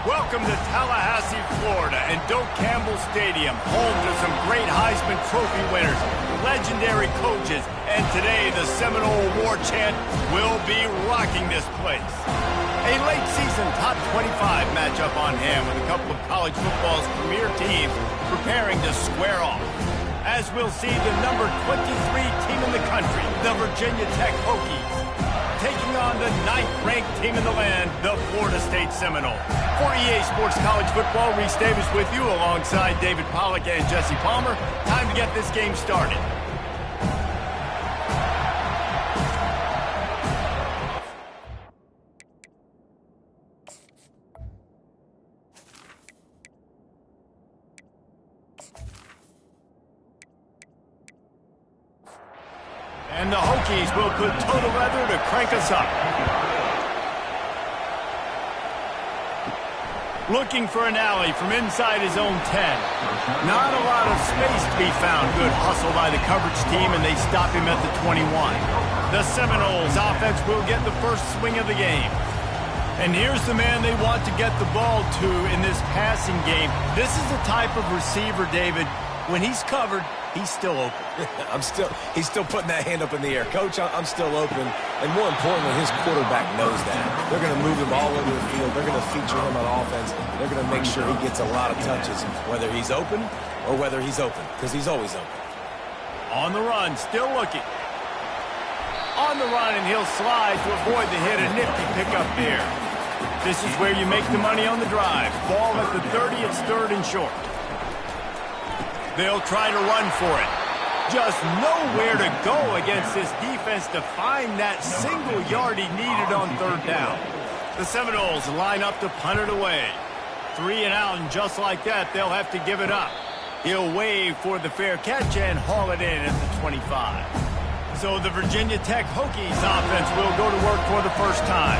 Welcome to Tallahassee, Florida, and Doak Campbell Stadium, home to some great Heisman Trophy winners, legendary coaches, and today the Seminole War Chant will be rocking this place. A late-season top 25 matchup on hand with a couple of college football's premier teams preparing to square off. As we'll see the number 23 team in the country, the Virginia Tech Hokies, taking on the 9th-ranked team in the land, the Florida State Seminoles. For EA Sports College Football, Reese Davis with you alongside David Pollack and Jesse Palmer. Time to get this game started. And the Hokies will put total leather to crank us up. Looking for an alley from inside his own 10. Not a lot of space to be found. Good hustle by the coverage team, and they stop him at the 21. The Seminoles offense will get the first swing of the game. And here's the man they want to get the ball to in this passing game. This is the type of receiver, David, when he's covered, he's still open. He's still putting that hand up in the air. Coach, I'm still open. And more importantly, his quarterback knows that. They're going to move him all over the field. They're going to feature him on offense. They're going to make sure he gets a lot of touches, whether he's open or whether he's open, because he's always open. On the run, still looking. On the run, and he'll slide to avoid the hit. A nifty pickup there. This is where you make the money on the drive. Ball at the 30, it's 3rd and short. They'll try to run for it. Just nowhere to go against this defense to find that single yard he needed on 3rd down. The Seminoles line up to punt it away. 3 and out, and just like that, they'll have to give it up. He'll wave for the fair catch and haul it in at the 25. So the Virginia Tech Hokies offense will go to work for the first time.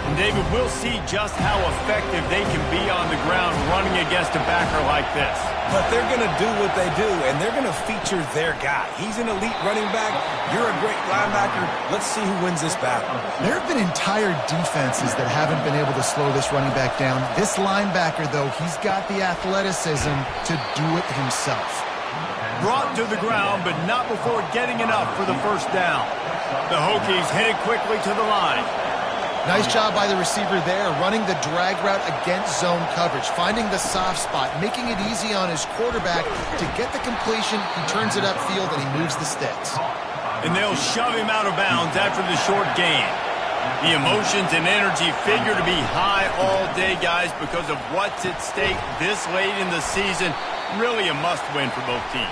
And David, we'll see just how effective they can be on the ground running against a backer like this. But they're going to do what they do, and they're going to feature their guy. He's an elite running back. You're a great linebacker. Let's see who wins this battle. There have been entire defenses that haven't been able to slow this running back down. This linebacker, though, he's got the athleticism to do it himself. Brought to the ground, but not before getting enough for the first down. The Hokies headed quickly to the line. Nice job by the receiver there, running the drag route against zone coverage, finding the soft spot, making it easy on his quarterback to get the completion. He turns it upfield, and he moves the sticks. And they'll shove him out of bounds after the short gain. The emotions and energy figure to be high all day, guys, because of what's at stake this late in the season. Really a must-win for both teams.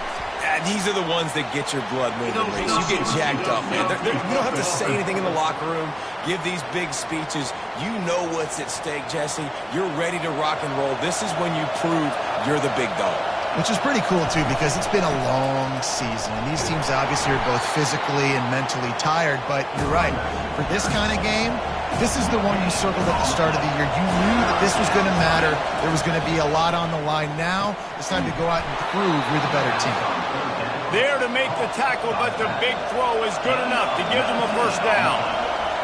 These are the ones that get your blood moving, Reese. You get jacked up, man. You don't have to say anything in the locker room, give these big speeches. You know what's at stake, Jesse. You're ready to rock and roll. This is when you prove you're the big dog. Which is pretty cool, too, because it's been a long season. And these teams obviously are both physically and mentally tired. But you're right. For this kind of game, this is the one you circled at the start of the year. You knew that this was going to matter. There was going to be a lot on the line. Now it's time to go out and prove you're the better team. There to make the tackle, but the big throw is good enough to give them a first down.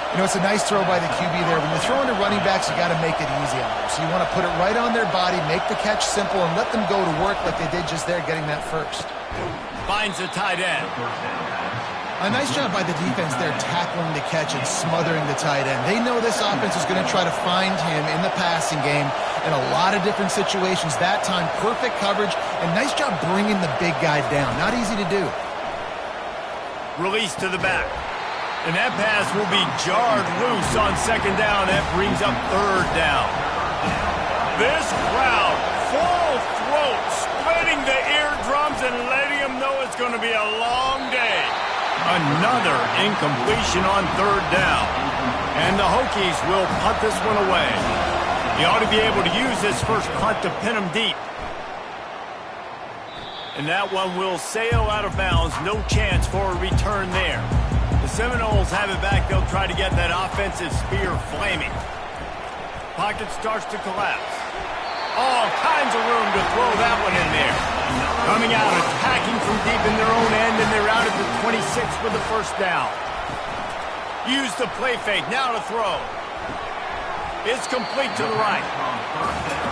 You know, it's a nice throw by the QB there. When you're throwing to running backs, you got to make it easy on them. So you want to put it right on their body, make the catch simple, and let them go to work like they did just there, getting that first. Finds the tight end. A nice job by the defense there, tackling the catch and smothering the tight end. They know this offense is going to try to find him in the passing game in a lot of different situations. That time, perfect coverage, and nice job bringing the big guy down. Not easy to do. Release to the back. And that pass will be jarred loose on 2nd down. That brings up 3rd down. This crowd, full throat, splitting the eardrums and letting them know it's going to be a long day. Another incompletion on 3rd down. And the Hokies will punt this one away. He ought to be able to use this first punt to pin him deep. And that one will sail out of bounds. No chance for a return there. The Seminoles have it back. They'll try to get that offensive spear flaming. Pocket starts to collapse. All kinds of room to throw that one in there. Coming out, attacking from deep in their own end, and they're out at the 26 for the first down. Use the play fake, now to throw. It's complete to the right.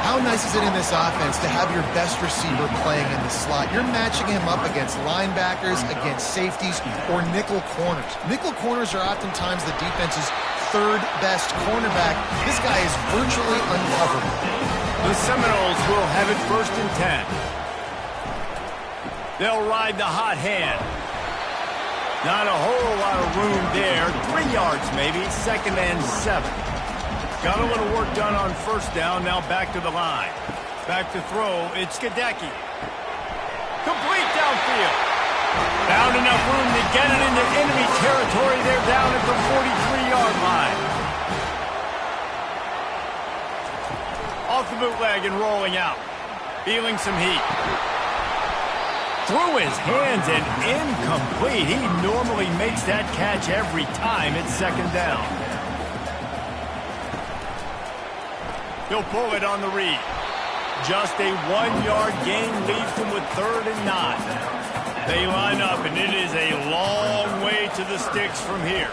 How nice is it in this offense to have your best receiver playing in the slot? You're matching him up against linebackers, against safeties, or nickel corners. Nickel corners are oftentimes the defense's third best cornerback. This guy is virtually uncoverable. The Seminoles will have it 1st and 10. They'll ride the hot hand. Not a whole lot of room there. 3 yards maybe, 2nd and 7. Got a little work done on 1st down, now back to the line. Back to throw, it's Gadecki. Complete downfield. Found enough room to get it into enemy territory. They're down at the 43-yard line. Off the bootleg and rolling out. Feeling some heat. Through his hands and incomplete. He normally makes that catch every time. It's 2nd down. He'll pull it on the read. Just a 1-yard gain leaves him with 3rd and 9. They line up, and it is a long way to the sticks from here.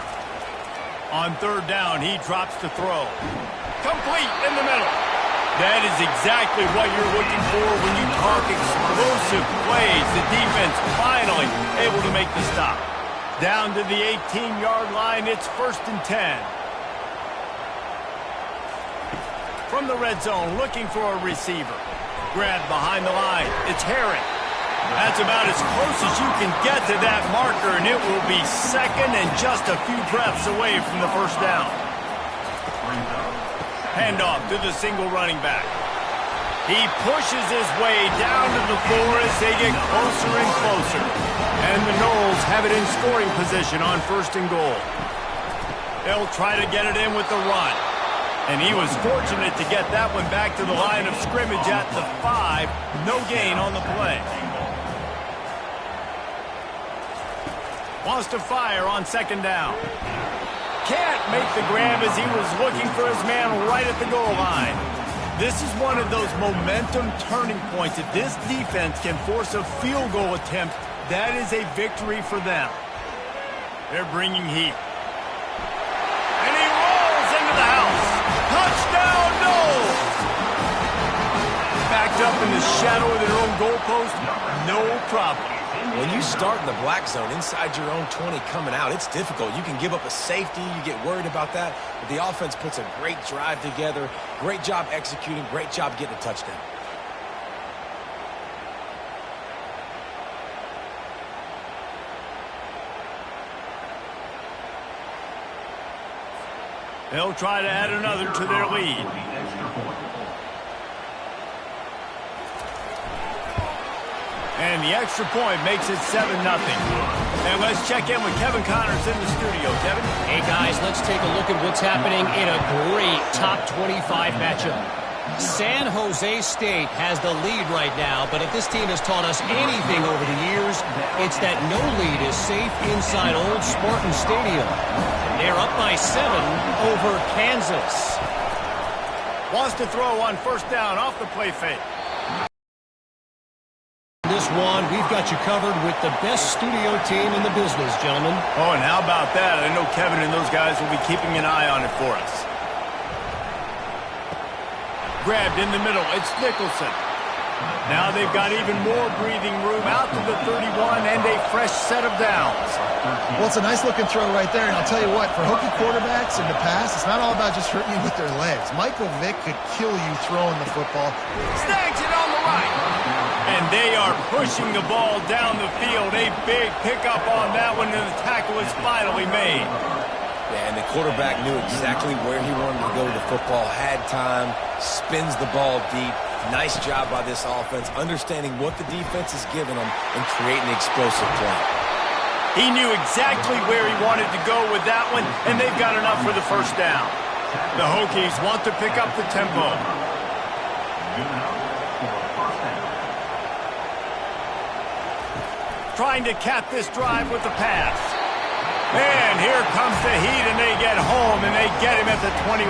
On 3rd down, he drops to throw. Complete in the middle. That is exactly what you're looking for when you talk explosive plays. The defense finally able to make the stop. Down to the 18-yard line, it's 1st and 10. From the red zone, looking for a receiver. Grabbed behind the line. It's Herring. That's about as close as you can get to that marker, and it will be 2nd and just a few breaths away from the 1st down. Handoff to the single running back. He pushes his way down to the floor as they get closer and closer. And the Noles have it in scoring position on 1st and goal. They'll try to get it in with the run. And he was fortunate to get that one back to the line of scrimmage at the 5. No gain on the play. Wants to fire on 2nd down. Can't make the grab as he was looking for his man right at the goal line. This is one of those momentum turning points. If this defense can force a field goal attempt, that is a victory for them. They're bringing heat. And he rolls into the house. Touchdown, Noles! Backed up in the shadow of their own goalpost, no problem. When you start in the black zone inside your own 20 coming out, it's difficult. You can give up a safety. You get worried about that. But the offense puts a great drive together. Great job executing. Great job getting a touchdown. They'll try to add another to their lead. And the extra point makes it 7-0. And let's check in with Kevin Connors in the studio. Kevin? Hey, guys, let's take a look at what's happening in a great top 25 matchup. San Jose State has the lead right now, but if this team has taught us anything over the years, it's that no lead is safe inside Old Spartan Stadium. They're up by 7 over Kansas. Wants to throw on 1st down off the play fake. This one, we've got you covered with the best studio team in the business, gentlemen. Oh, and how about that? I know Kevin and those guys will be keeping an eye on it for us. Grabbed in the middle, it's Nicholson. Now they've got even more breathing room out to the 31 and a fresh set of downs. Well, it's a nice-looking throw right there, and I'll tell you what, for Hokie quarterbacks in the past, it's not all about just hurting you with their legs. Michael Vick could kill you throwing the football. Snags it on the right. And they are pushing the ball down the field. A big pickup on that one, and the tackle is finally made. Yeah, and the quarterback knew exactly where he wanted to go with the football, had time, spins the ball deep. Nice job by this offense, understanding what the defense is giving them and creating an explosive play. He knew exactly where he wanted to go with that one, and they've got enough for the 1st down. The Hokies want to pick up the tempo. Trying to cap this drive with the pass. And here comes the heat, and they get home, and they get him at the 21.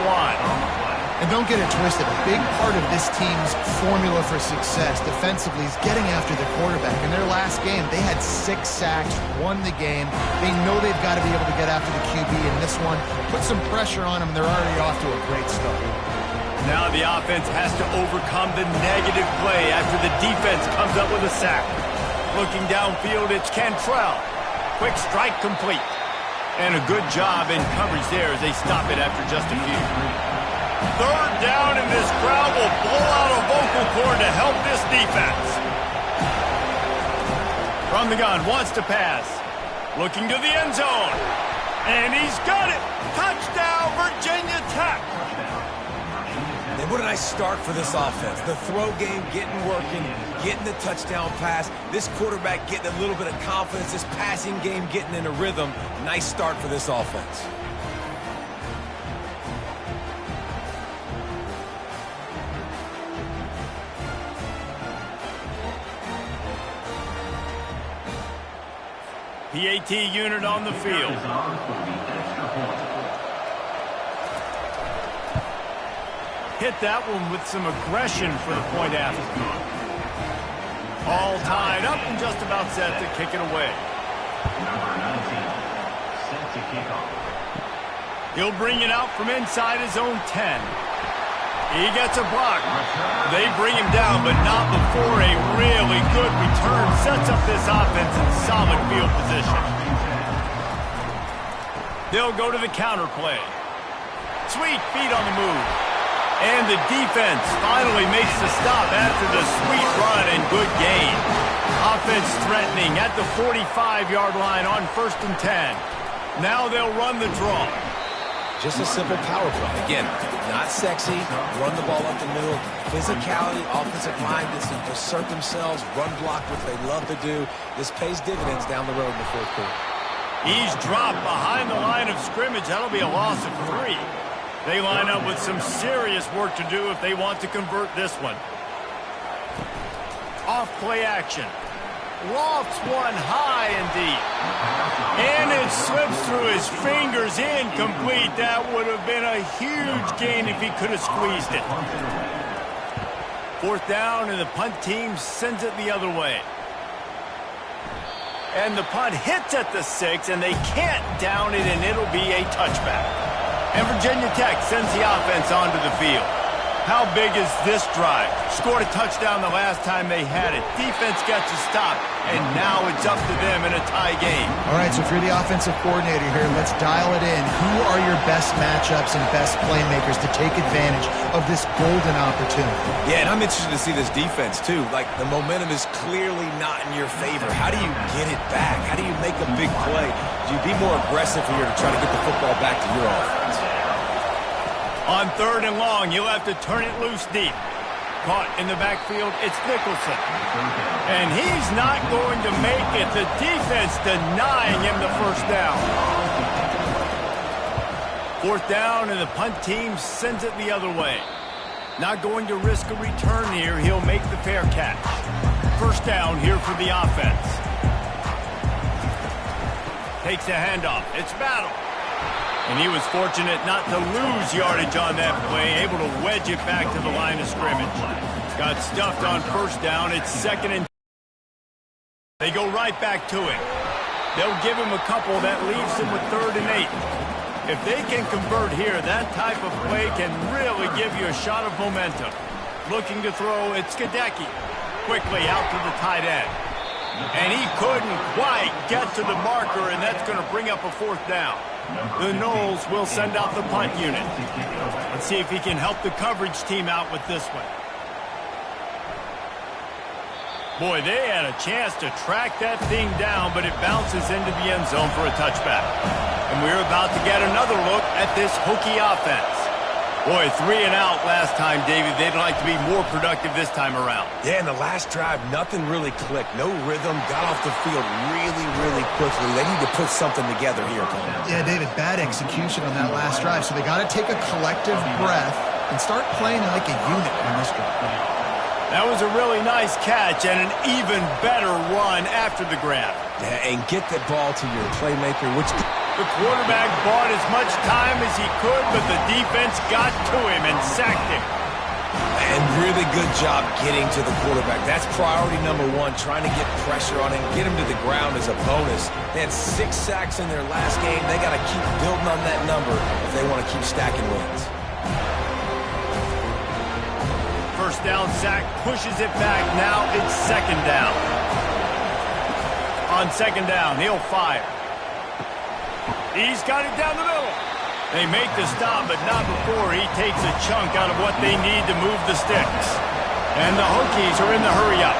And don't get it twisted. A big part of this team's formula for success defensively is getting after the quarterback. In their last game, they had 6 sacks, won the game. They know they've got to be able to get after the QB, and this one put some pressure on them, and they're already off to a great start. Now the offense has to overcome the negative play after the defense comes up with a sack. Looking downfield, it's Cantrell. Quick strike complete. And a good job in coverage there as they stop it after just a few. Third down, and this crowd will blow out a vocal cord to help this defense. From the gun, wants to pass. Looking to the end zone. And he's got it. Touchdown, Virginia Tech. And what a nice start for this offense. The throw game getting working, getting the touchdown pass. This quarterback getting a little bit of confidence. This passing game getting in a rhythm. Nice start for this offense. PAT unit on the field. Hit that one with some aggression for the point after. All tied up and just about set to kick it away. Number 19, set to kick off. He'll bring it out from inside his own 10. He gets a block. They bring him down, but not before a really good return sets up this offense in solid field position. They'll go to the counter play. Sweet feet on the move. And the defense finally makes the stop after the sweet run and good gain. Offense threatening at the 45-yard line on 1st and 10. Now they'll run the draw. Just a simple power play. Again, not sexy, run the ball up the middle. Physicality, offensive line, to assert themselves, run block, which they love to do. This pays dividends down the road in the fourth quarter. He's dropped behind the line of scrimmage. That'll be a loss of 3. They line up with some serious work to do if they want to convert this one. Off play action. Lofts one high and deep. And it slips through his fingers, incomplete. That would have been a huge gain if he could have squeezed it. 4th down, and the punt team sends it the other way. And the punt hits at the 6, and they can't down it, and it'll be a touchback. And Virginia Tech sends the offense onto the field. How big is this drive? Scored a touchdown the last time they had it. Defense gets a stop, and now it's up to them in a tie game. All right, so if you're the offensive coordinator here, let's dial it in. Who are your best matchups and best playmakers to take advantage of this golden opportunity? Yeah, and I'm interested to see this defense, too. Like, the momentum is clearly not in your favor. How do you get it back? How do you make a big play? Do you be more aggressive here to try to get the football back to your offense? On 3rd and long, you'll have to turn it loose deep. Caught in the backfield, it's Nicholson. And he's not going to make it. The defense denying him the 1st down. 4th down, and the punt team sends it the other way. Not going to risk a return here. He'll make the fair catch. 1st down here for the offense. Takes a handoff. It's Battle. And he was fortunate not to lose yardage on that play, able to wedge it back to the line of scrimmage. Got stuffed on 1st down. It's 2nd and 10. They go right back to it. They'll give him a couple. That leaves him with 3rd and 8. If they can convert here, that type of play can really give you a shot of momentum. Looking to throw, it's Skidecki. Quickly out to the tight end. And he couldn't quite get to the marker, and that's going to bring up a 4th down. The Noles will send out the punt unit. Let's see if he can help the coverage team out with this one. Boy, they had a chance to track that thing down, but it bounces into the end zone for a touchback. And we're about to get another look at this Hokie offense. Boy, 3 and out last time, David. They'd like to be more productive this time around. Yeah, in the last drive, nothing really clicked. No rhythm, got off the field really quickly. They need to put something together here, Paul. Yeah, David, bad execution on that last drive, so they got to take a collective breath and start playing like a unit on this drive. That was a really nice catch and an even better run after the grab. Yeah, and get the ball to your playmaker, which... The quarterback bought as much time as he could, but the defense got to him and sacked him. And really good job getting to the quarterback. That's priority number 1, trying to get pressure on him, get him to the ground as a bonus. They had 6 sacks in their last game. They got to keep building on that number if they want to keep stacking wins. first down sack, pushes it back. Now it's second down. On second down, he'll fire. He's got it down the middle. They make the stop, but not before he takes a chunk out of what they need to move the sticks. And the Hokies are in the hurry-up.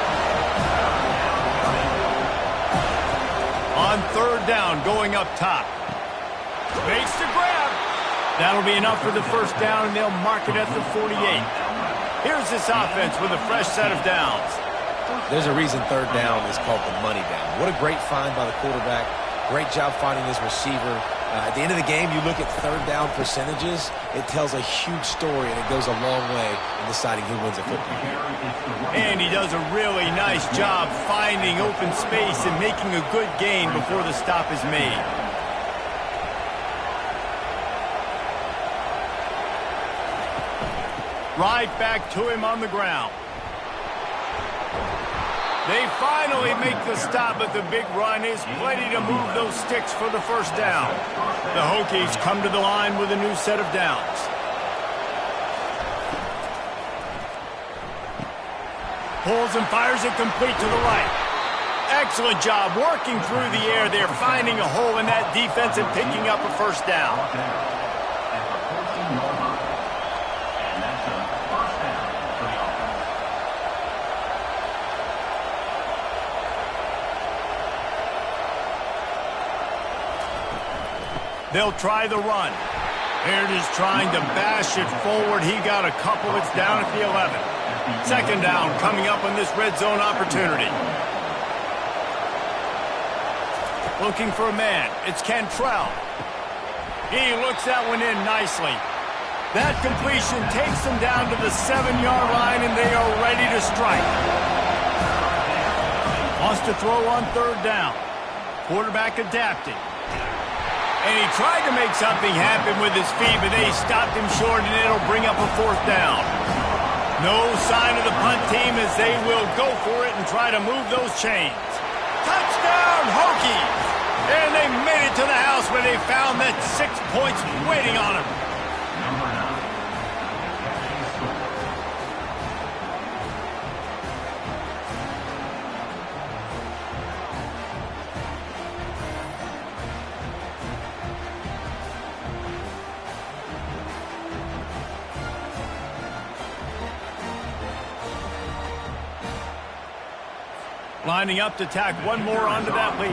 On third down, going up top. Makes the grab. That'll be enough for the first down, and they'll mark it at the 48. Here's this offense with a fresh set of downs. There's a reason third down is called the money down. What a great find by the quarterback. Great job finding his receiver. At the end of the game, you look at third down percentages. It tells a huge story, and it goes a long way in deciding who wins a football game. And he does a really nice job finding open space and making a good gain before the stop is made. Right back to him on the ground. They finally make the stop, but the big run is plenty to move those sticks for the first down. The Hokies come to the line with a new set of downs. Pulls and fires it complete to the right. Excellent job working through the air there, finding a hole in that defense and picking up a first down. They'll try the run. Baird is trying to bash it forward. He got a couple. It's down at the 11. Second down coming up on this red zone opportunity. Looking for a man. It's Cantrell. He looks that one in nicely. That completion takes them down to the 7-yard line, and they are ready to strike. Wants to throw on third down. Quarterback adapting. And he tried to make something happen with his feet, but they stopped him short, and it'll bring up a fourth down. No sign of the punt team as they will go for it and try to move those chains. Touchdown, Hokies! And they made it to the house where they found that 6 points waiting on them. Lining up to tack one more onto that lead.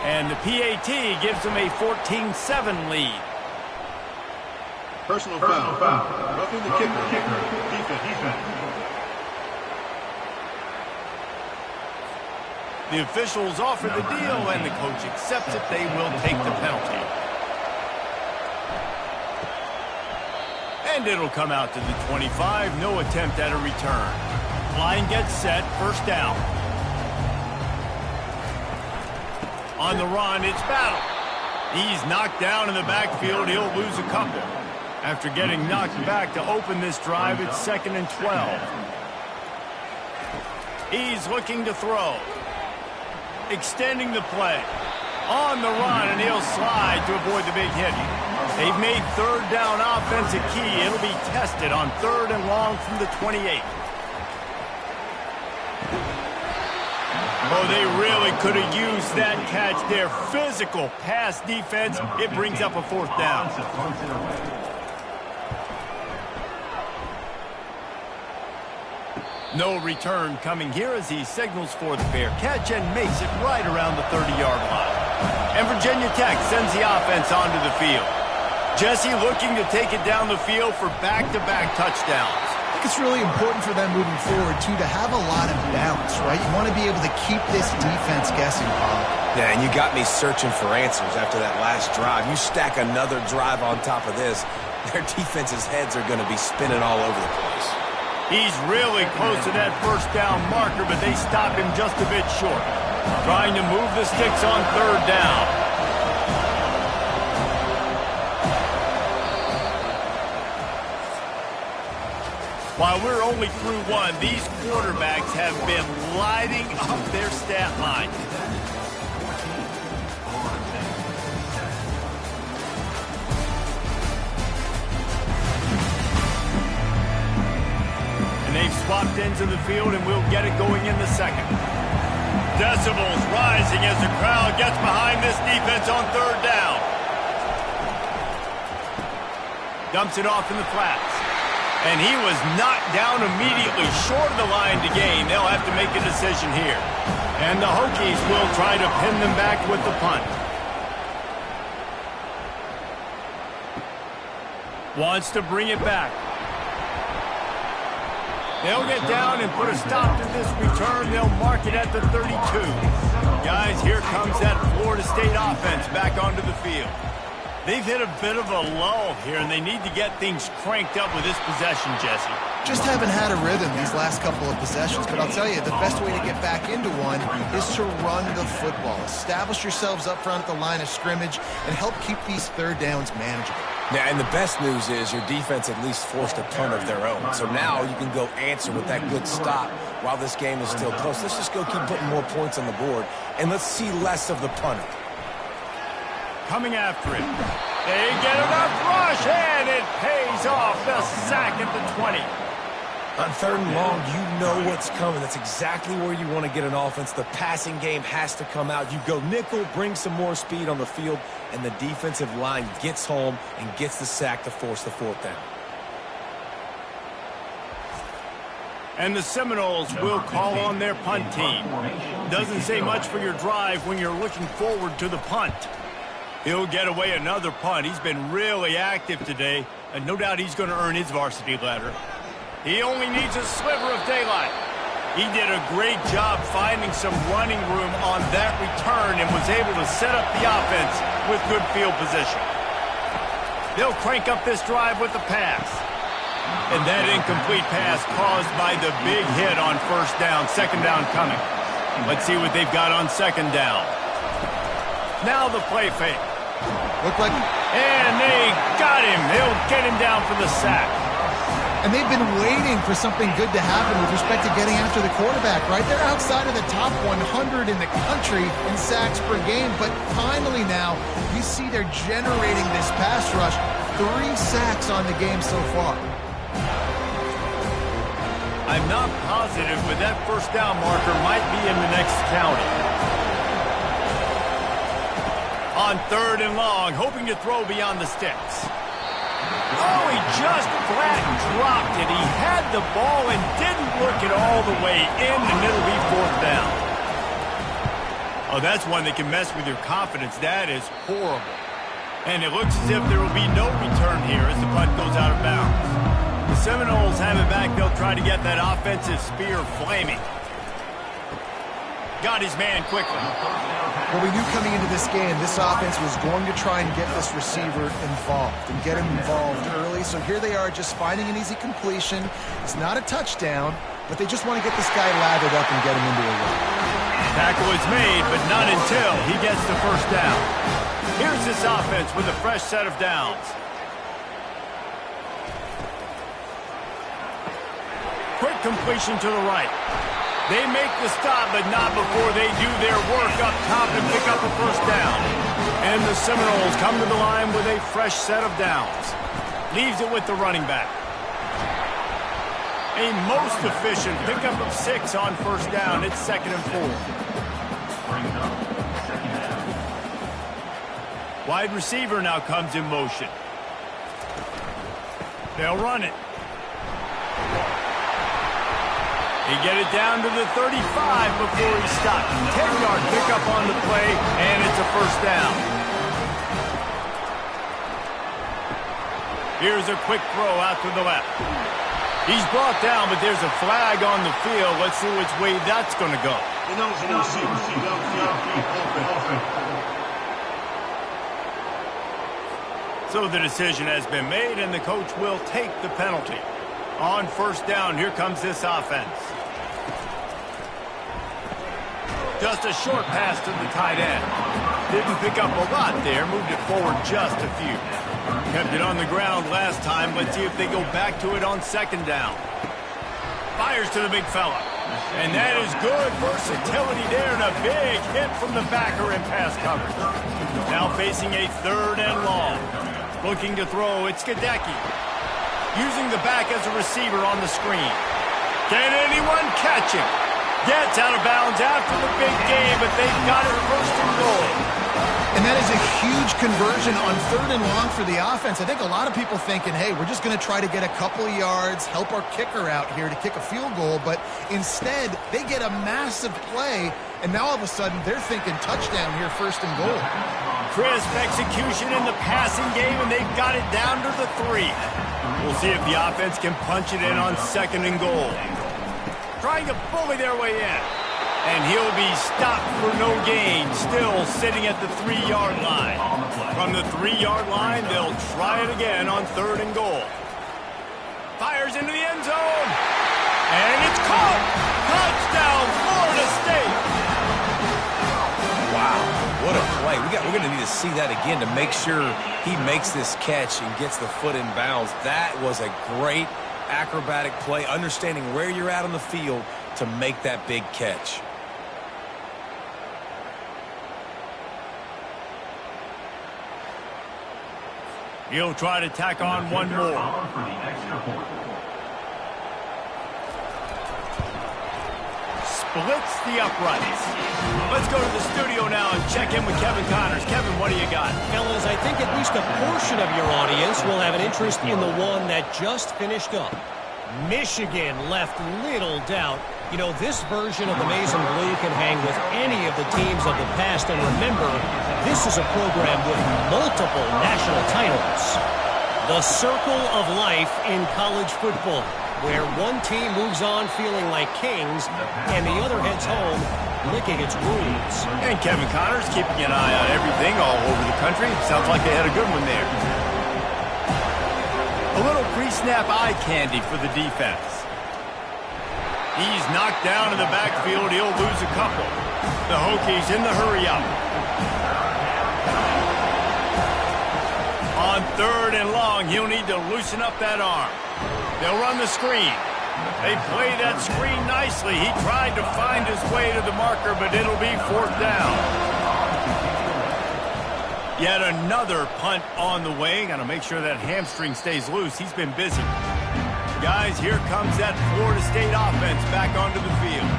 And the PAT gives them a 14-7 lead. Personal foul. Roughing the kicker. Defense. The officials offer the deal, and the coach accepts it. They will take the penalty. And it'll come out to the 25. No attempt at a return. Line gets set. First down. On the run, it's Battle. He's knocked down in the backfield. He'll lose a couple. After getting knocked back to open this drive, it's 2nd and 12. He's looking to throw. Extending the play. On the run, and he'll slide to avoid the big hit. They've made third down offense a key. It'll be tested on 3rd and long from the 28. Oh, they really could have used that catch there. Physical pass defense. It brings up a fourth down. No return coming here as he signals for the fair catch and makes it right around the 30-yard line. And Virginia Tech sends the offense onto the field. Jesse looking to take it down the field for back-to-back touchdowns. I think it's really important for them moving forward, too, to have a lot of bounce, right? You want to be able to keep this defense guessing, Bob. Yeah, and you got me searching for answers after that last drive. You stack another drive on top of this, their defense's heads are going to be spinning all over the place. He's really close to that first down marker, but they stop him just a bit short. Trying to move the sticks on third down. While we're only through one, these quarterbacks have been lighting up their stat line. dropped into the field, and we'll get it going in the second. Decibels rising as the crowd gets behind this defense on third down. Dumps it off in the flats. And he was knocked down immediately short of the line to gain. They'll have to make a decision here. And the Hokies will try to pin them back with the punt. Wants to bring it back. They'll get down and put a stop to this return. They'll mark it at the 32. Guys, here comes that Florida State offense back onto the field. They've hit a bit of a lull here, and they need to get things cranked up with this possession, Jesse. Just haven't had a rhythm these last couple of possessions, but I'll tell you, the best way to get back into one is to run the football. Establish yourselves up front at the line of scrimmage and help keep these third downs manageable. Yeah, and the best news is your defense at least forced a punt of their own. So now you can go answer with that good stop while this game is still close. Let's just go keep putting more points on the board, and let's see less of the punter. Coming after it. They get enough rush, and it pays off. The sack at the 20. On third and long, you know what's coming. That's exactly where you want to get an offense. The passing game has to come out. You go nickel, bring some more speed on the field, and the defensive line gets home and gets the sack to force the fourth down. And the Seminoles will call on their punt team. Doesn't say much for your drive when you're looking forward to the punt. He'll get away another punt. He's been really active today, and no doubt he's going to earn his varsity letter. He only needs a sliver of daylight. He did a great job finding some running room on that return and was able to set up the offense with good field position. They'll crank up this drive with the pass. And that incomplete pass caused by the big hit on first down, second down coming. Let's see what they've got on second down. Now the play fake. And they got him. They'll get him down for the sack. And they've been waiting for something good to happen with respect to getting after the quarterback, right? They're outside of the top 100 in the country in sacks per game, but finally now you see they're generating this pass rush. 3 sacks on the game so far. I'm not positive, but that first down marker might be in the next county. On third and long, hoping to throw beyond the sticks. Oh, he just flat dropped it. He had the ball and didn't look it all the way in, and it'll be fourth down. Oh, that's one that can mess with your confidence. That is horrible. And it looks as if there will be no return here as the punt goes out of bounds. The Seminoles have it back. They'll try to get that offensive spear flaming. Got his man quickly. Well, we knew coming into this game, this offense was going to try and get this receiver involved and get him involved early. So here they are just finding an easy completion. It's not a touchdown, but they just want to get this guy lathered up and get him into a run. Tackle is made, but not until he gets the first down. Here's this offense with a fresh set of downs. Quick completion to the right. They make the stop, but not before they do their work up top and pick up a first down. And the Seminoles come to the line with a fresh set of downs. Leaves it with the running back. A most efficient pickup of 6 on first down. It's 2nd and 4. Wide receiver now comes in motion. They'll run it. They get it down to the 35 before he stopped. 10-yard pickup on the play, and it's a first down. Here's a quick throw out to the left. He's brought down, but there's a flag on the field. Let's see which way that's going to go. So the decision has been made, and the coach will take the penalty. On first down, here comes this offense. Just a short pass to the tight end. Didn't pick up a lot there, moved it forward just a few. Kept it on the ground last time. Let's see if they go back to it on second down. Fires to the big fella. And that is good versatility there, and a big hit from the backer in pass coverage. Now facing a 3rd and long. Looking to throw, it's Gadecki. Using the back as a receiver on the screen. Can anyone catch him? Gets out of bounds after the big game, but they've got it first and goal. And that is a huge conversion on 3rd and long for the offense. I think a lot of people thinking, hey, we're just going to try to get a couple of yards, help our kicker out here to kick a field goal. But instead, they get a massive play, and now all of a sudden they're thinking touchdown here, 1st and goal. Crisp execution in the passing game, and they've got it down to the 3. We'll see if the offense can punch it in on 2nd and goal. Trying to bully their way in. And he'll be stopped for no gain, still sitting at the 3-yard line. From the 3-yard line, they'll try it again on 3rd and goal. Fires into the end zone. And it's caught. Touchdown, Florida State. Wow, what a play. We're going to need to see that again to make sure he makes this catch and gets the foot in bounds. That was a great acrobatic play, understanding where you're at on the field to make that big catch. He'll try to tack on one more. Splits the uprights. Let's go to the studio now and check in with Kevin Connors. Kevin, what do you got? Fellas, I think at least a portion of your audience will have an interest in the one that just finished up. Michigan left little doubt. You know, this version of the Maize and Blue can hang with any of the teams of the past. And remember, this is a program with multiple national titles. The circle of life in college football, where one team moves on feeling like kings and the other heads home licking its wounds. And Kevin Connors keeping an eye on everything all over the country. Sounds like they had a good one there. A little pre-snap eye candy for the defense. He's knocked down in the backfield. He'll lose a couple. The Hokies in the hurry-up. On 3rd and long, he'll need to loosen up that arm. They'll run the screen. They play that screen nicely. He tried to find his way to the marker, but it'll be 4th down. Yet another punt on the way. Got to make sure that hamstring stays loose. He's been busy. Guys, here comes that Florida State offense back onto the field.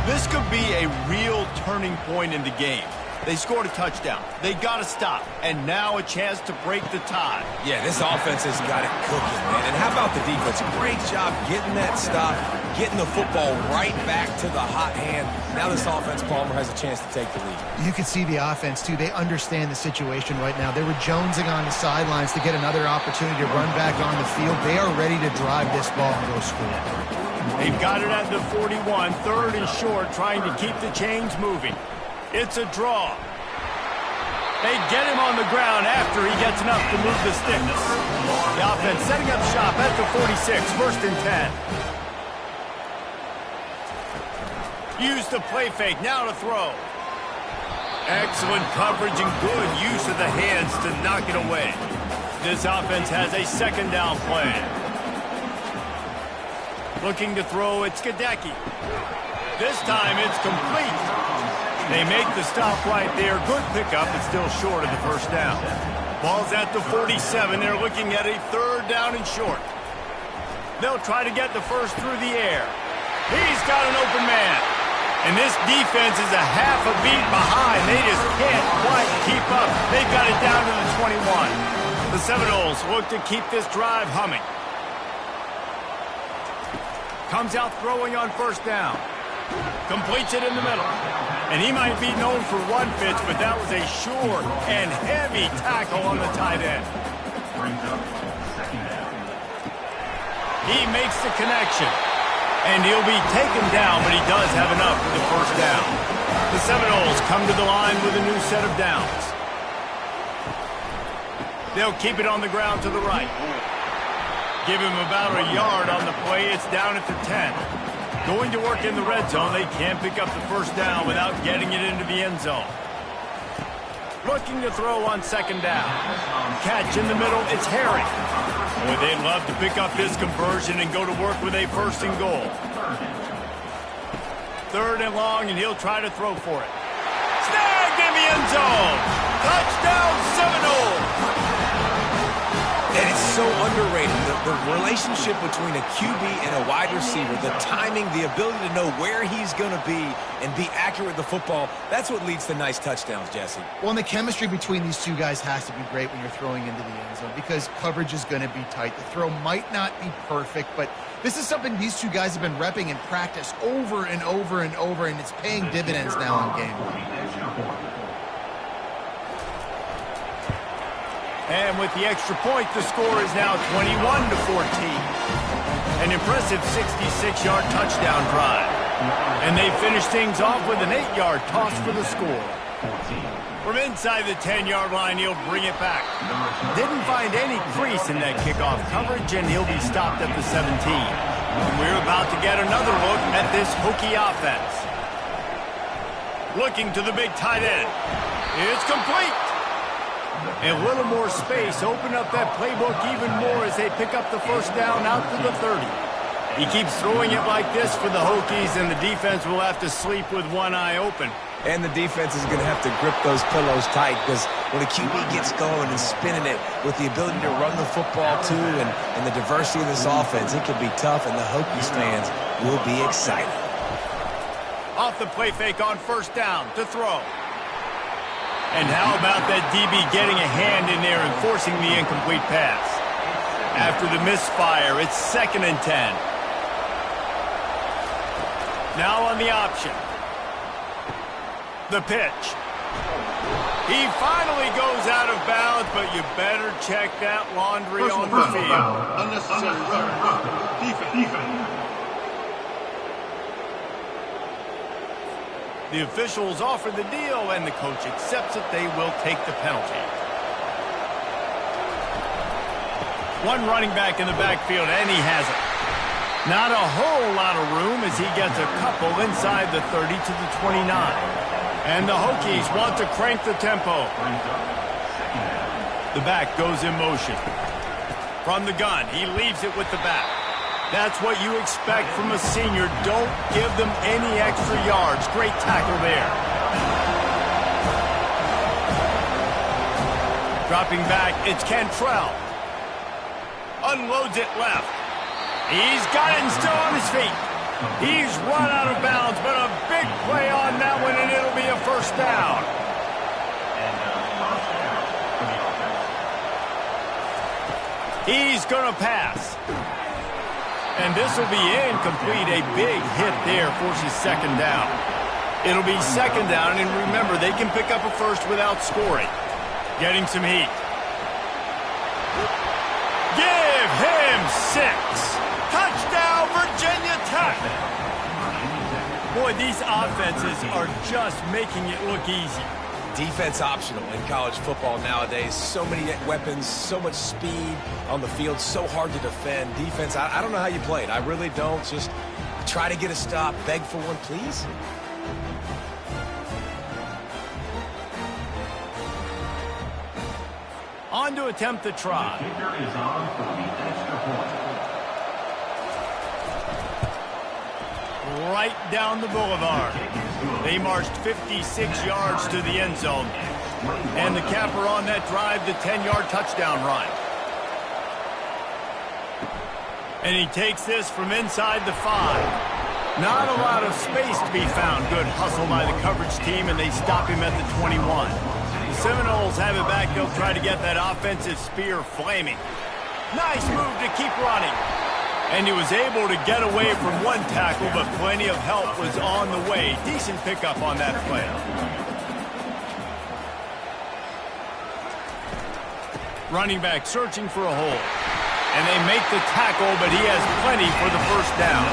This could be a real turning point in the game. They scored a touchdown. They got to stop. And now a chance to break the tie. Yeah, this offense has got it cooking, man. And how about the defense? Great job getting that stop, getting the football right back to the hot hand. Now this offense, Palmer, has a chance to take the lead. You can see the offense, too. They understand the situation right now. They were jonesing on the sidelines to get another opportunity to run back on the field. They are ready to drive this ball and go score. They've got it at the 41, 3rd and short, trying to keep the chains moving. It's a draw. They get him on the ground after he gets enough to move the sticks. The offense setting up shop at the 46, 1st and 10. Use the play fake, now to throw. Excellent coverage and good use of the hands to knock it away. This offense has a 2nd down play. Looking to throw, it's Gadecki. This time it's complete. They make the stop right there. Good pickup, but still short of the 1st down. Ball's at the 47. They're looking at a 3rd down and short. They'll try to get the first through the air. He's got an open man. And this defense is a half a beat behind. They just can't quite keep up. They've got it down to the 21. The Seminoles look to keep this drive humming. Comes out throwing on 1st down. Completes it in the middle. And he might be known for one pitch, but that was a sure and heavy tackle on the tight end. He makes the connection. And he'll be taken down, but he does have enough for the 1st down. The Seminoles come to the line with a new set of downs. They'll keep it on the ground to the right. Give him about a yard on the play. It's down at the 10. Going to work in the red zone. They can't pick up the 1st down without getting it into the end zone. Looking to throw on 2nd down. Catch in the middle. It's Harry. Boy, they'd love to pick up this conversion and go to work with a 1st and goal. 3rd and long, and he'll try to throw for it. Snagged in the end zone. Touchdown, Seminoles. And it's so underrated. The relationship between a QB and a wide receiver, the timing, the ability to know where he's going to be and be accurate with the football, that's what leads to nice touchdowns, Jesse. Well, and the chemistry between these two guys has to be great when you're throwing into the end zone because coverage is going to be tight. The throw might not be perfect, but this is something these two guys have been repping in practice over and over and over, and it's paying dividends now in game. And with the extra point, the score is now 21-14. An impressive 66-yard touchdown drive. And they finish things off with an 8-yard toss for the score. From inside the 10-yard line, he'll bring it back. Didn't find any crease in that kickoff coverage, and he'll be stopped at the 17. And we're about to get another look at this Hokie offense. Looking to the big tight end. It's complete. And a little more space, open up that playbook even more as they pick up the first down out to the 30. He keeps throwing it like this for the Hokies, and the defense will have to sleep with one eye open. And the defense is going to have to grip those pillows tight because when a QB gets going and spinning it with the ability to run the football too and the diversity of this offense, it can be tough, and the Hokies fans will be excited. Off the play fake on first down to throw. And how about that DB getting a hand in there and forcing the incomplete pass? After the misfire, it's 2nd and 10. Now on the option. The pitch. He finally goes out of bounds, but you better check that laundry on the field. Unnecessary rough. Defense. The officials offer the deal, and the coach accepts it. They will take the penalty. One running back in the backfield, and he has it. Not a whole lot of room as he gets a couple inside the 30 to the 29. And the Hokies want to crank the tempo. The back goes in motion. From the gun, he leaves it with the back. That's what you expect from a senior. Don't give them any extra yards. Great tackle there. Dropping back, it's Cantrell. Unloads it left. He's got it and still on his feet. He's run out of bounds, but a big play on that one, and it'll be a first down. He's going to pass. And this will be incomplete. A big hit there forces 2nd down. It'll be 2nd down, and remember, they can pick up a first without scoring. Getting some heat. Give him 6. Touchdown, Virginia Tech. Boy, these offenses are just making it look easy. Defense optional in college football nowadays. So many weapons, so much speed on the field, so hard to defend. Defense, I don't know how you play it. I really don't. Just try to get a stop, beg for one, please. On to attempt the try. The kicker is on for the extra point. Right down the boulevard. They marched 56 yards to the end zone. And the capper on that drive, the 10-yard touchdown run. And he takes this from inside the 5. Not a lot of space to be found. Good hustle by the coverage team, and they stop him at the 21. The Seminoles have it back. They'll try to get that offensive spear flaming. Nice move to keep running. And he was able to get away from one tackle, but plenty of help was on the way. Decent pickup on that play. Running back searching for a hole. And they make the tackle, but he has plenty for the first down.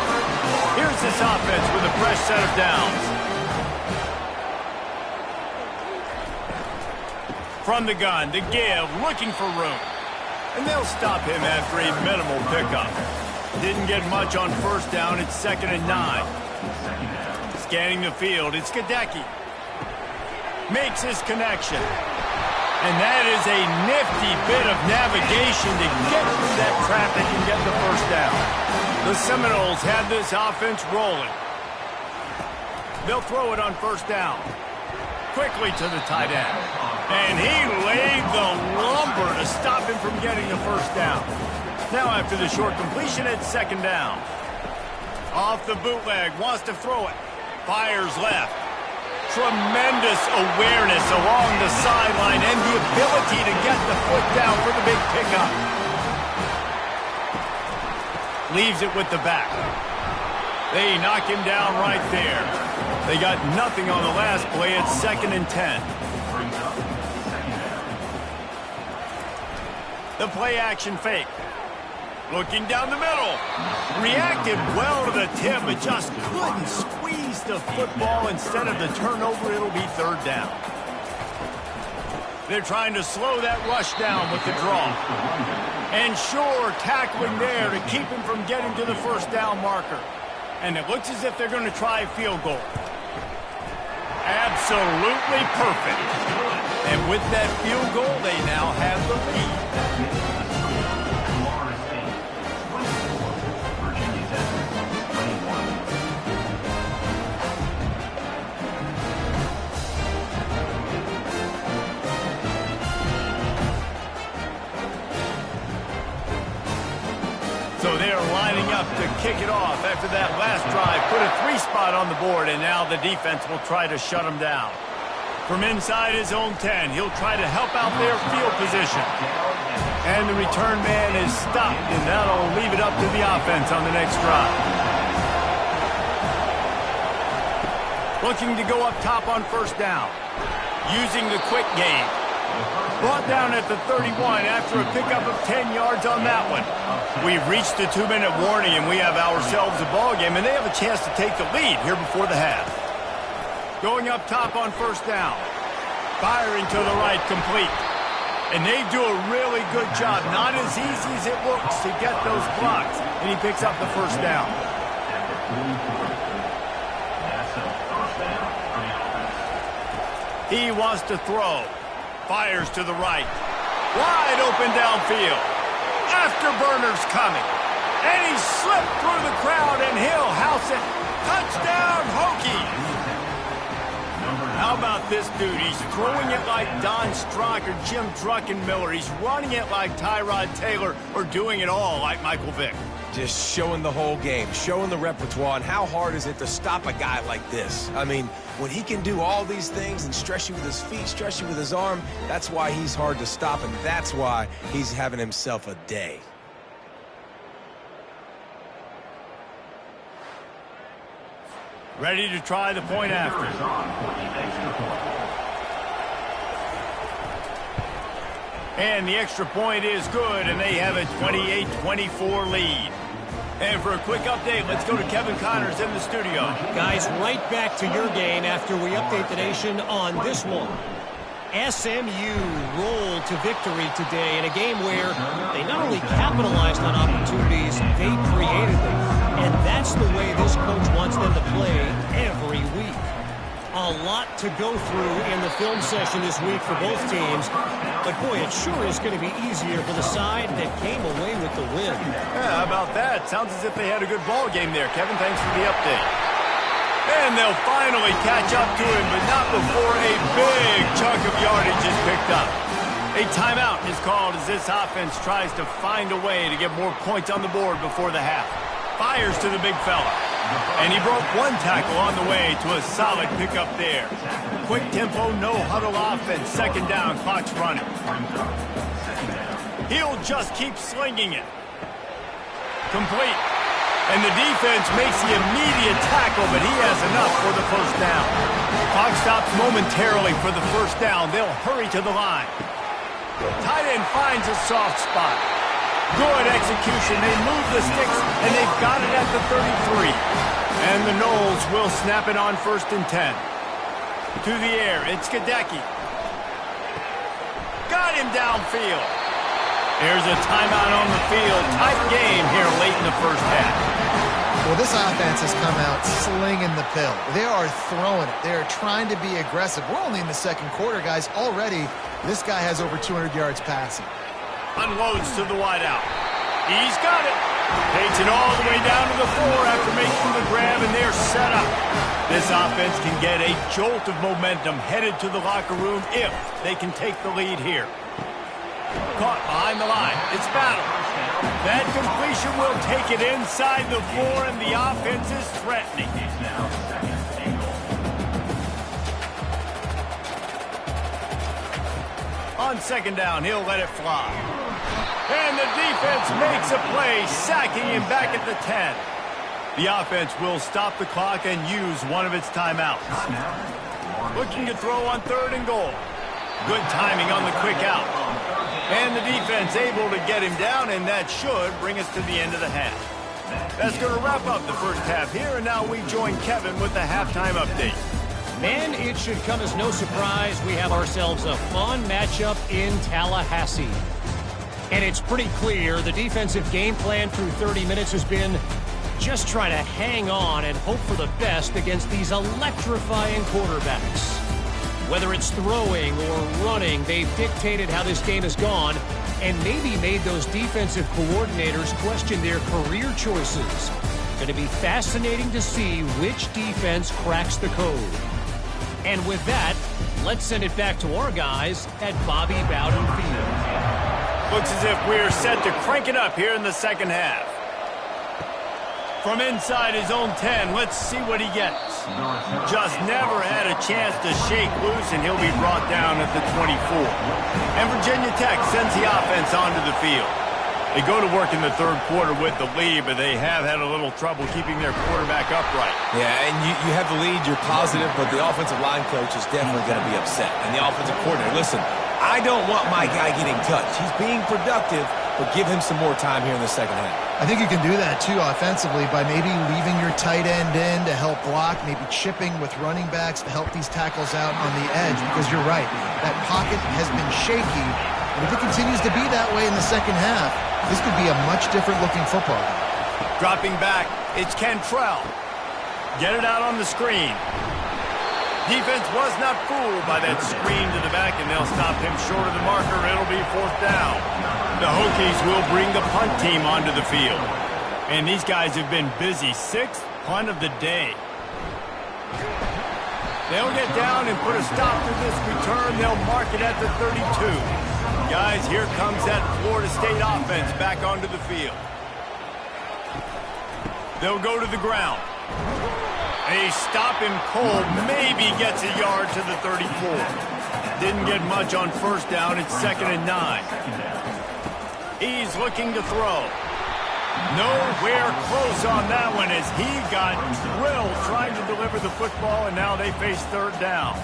Here's this offense with a fresh set of downs. From the gun, the give, looking for room. And they'll stop him after a minimal pickup. Didn't get much on first down. It's 2nd and 9. Scanning the field, it's Gadecki. Makes his connection. And that is a nifty bit of navigation to get through that traffic and get the first down. The Seminoles have this offense rolling. They'll throw it on first down. Quickly to the tight end. And he laid the lumber to stop him from getting the first down. Now after the short completion, it's second down. Off the bootleg, wants to throw it. Fires left. Tremendous awareness along the sideline and the ability to get the foot down for the big pickup. Leaves it with the back. They knock him down right there. They got nothing on the last play. It's 2nd and 10. The play action fake. Looking down the middle. Reacted well to the tip, but just couldn't squeeze the football. Instead of the turnover, it'll be third down. They're trying to slow that rush down with the draw. And sure, tackling there to keep him from getting to the first down marker. And it looks as if they're going to try a field goal. Absolutely perfect. And with that field goal, they now have the lead. So they are lining up to kick it off after that last drive. Put a 3-spot on the board, and now the defense will try to shut him down. From inside his own 10, he'll try to help out their field position. And the return man is stopped, and that'll leave it up to the offense on the next drive. Looking to go up top on first down. Using the quick game. Brought down at the 31 after a pickup of 10 yards on that one. We've reached the 2-minute warning, and we have ourselves a ball game, and they have a chance to take the lead here before the half. Going up top on first down. Firing to the right, complete. And they do a really good job. Not as easy as it looks to get those blocks. And he picks up the first down. He wants to throw. Fires to the right. Wide open downfield. Afterburner's coming. And he slipped through the crowd, and he'll house it. Touchdown, Hokies! How about this dude? He's throwing it like Don Strock or Jim Druckenmiller. He's running it like Tyrod Taylor, or doing it all like Michael Vick. Just showing the whole game, showing the repertoire, and how hard is it to stop a guy like this? I mean, when he can do all these things and stress you with his feet, stress you with his arm, that's why he's hard to stop, and that's why he's having himself a day. Ready to try the point after. And the extra point is good, and they have a 28-24 lead. And for a quick update, let's go to Kevin Connors in the studio. Guys, right back to your game after we update the nation on this one. SMU rolled to victory today in a game where they not only capitalized on opportunities, they created them. And that's the way this coach wants them to play every week. A lot to go through in the film session this week for both teams. But, boy, it sure is going to be easier for the side that came away with the win. Yeah, how about that? Sounds as if they had a good ball game there. Kevin, thanks for the update. And they'll finally catch up to him, but not before a big chunk of yardage is picked up. A timeout is called as this offense tries to find a way to get more points on the board before the half. Fires to the big fella. And he broke one tackle on the way to a solid pickup there. Quick tempo, no huddle offense. Second down, clock's running. He'll just keep slinging it. Complete. And the defense makes the immediate tackle, but he has enough for the first down. Clock stops momentarily for the first down. They'll hurry to the line. Tight end finds a soft spot. Good execution. They move the sticks, and they've got it at the 33. And the Knowles will snap it on 1st and 10. To the air, it's Gadecki. Got him downfield. There's a timeout on the field. Tight game here late in the first half. Well, this offense has come out slinging the pill. They are throwing it. They are trying to be aggressive. We're only in the second quarter, guys. Already, this guy has over 200 yards passing. Unloads to the wideout. He's got it. Takes it all the way down to the 4 after making the grab, and they're set up. This offense can get a jolt of momentum headed to the locker room if they can take the lead here. Caught behind the line. It's battle. That completion will take it inside the 4, and the offense is threatening. On second down, he'll let it fly. And the defense makes a play, sacking him back at the 10. The offense will stop the clock and use one of its timeouts. Looking to throw on 3rd and goal. Good timing on the quick out. And the defense able to get him down, and that should bring us to the end of the half. That's going to wrap up the first half here, and now we join Kevin with the halftime update. Man, it should come as no surprise we have ourselves a fun matchup in Tallahassee. And it's pretty clear the defensive game plan through 30 minutes has been just try to hang on and hope for the best against these electrifying quarterbacks. Whether it's throwing or running, they've dictated how this game has gone and maybe made those defensive coordinators question their career choices. Going to be fascinating to see which defense cracks the code. And with that, let's send it back to our guys at Bobby Bowden Field. Looks as if we're set to crank it up here in the second half. From inside his own 10, let's see what he gets. Just never had a chance to shake loose, and he'll be brought down at the 24. And Virginia Tech sends the offense onto the field. They go to work in the 3rd quarter with the lead, but they have had a little trouble keeping their quarterback upright. Yeah, and you have the lead, you're positive, but the offensive line coach is definitely going to be upset. And the offensive coordinator, listen, I don't want my guy getting touched. He's being productive, but give him some more time here in the second half. I think you can do that, too, offensively, by maybe leaving your tight end in to help block, maybe chipping with running backs to help these tackles out on the edge, because you're right. That pocket has been shaky, and if it continues to be that way in the second half, this could be a much different-looking football game. Dropping back, it's Cantrell. Get it out on the screen. Defense was not fooled by that screen to the back, and they'll stop him short of the marker. It'll be 4th down. The Hokies will bring the punt team onto the field. And these guys have been busy. 6th punt of the day. They'll get down and put a stop to this return. They'll mark it at the 32. Guys, here comes that Florida State offense back onto the field. They'll go to the ground. They stop him cold, maybe gets a yard to the 34. Didn't get much on 1st down. It's 2nd and 9. He's looking to throw. Nowhere close on that one as he got drilled trying to deliver the football, and now they face 3rd down.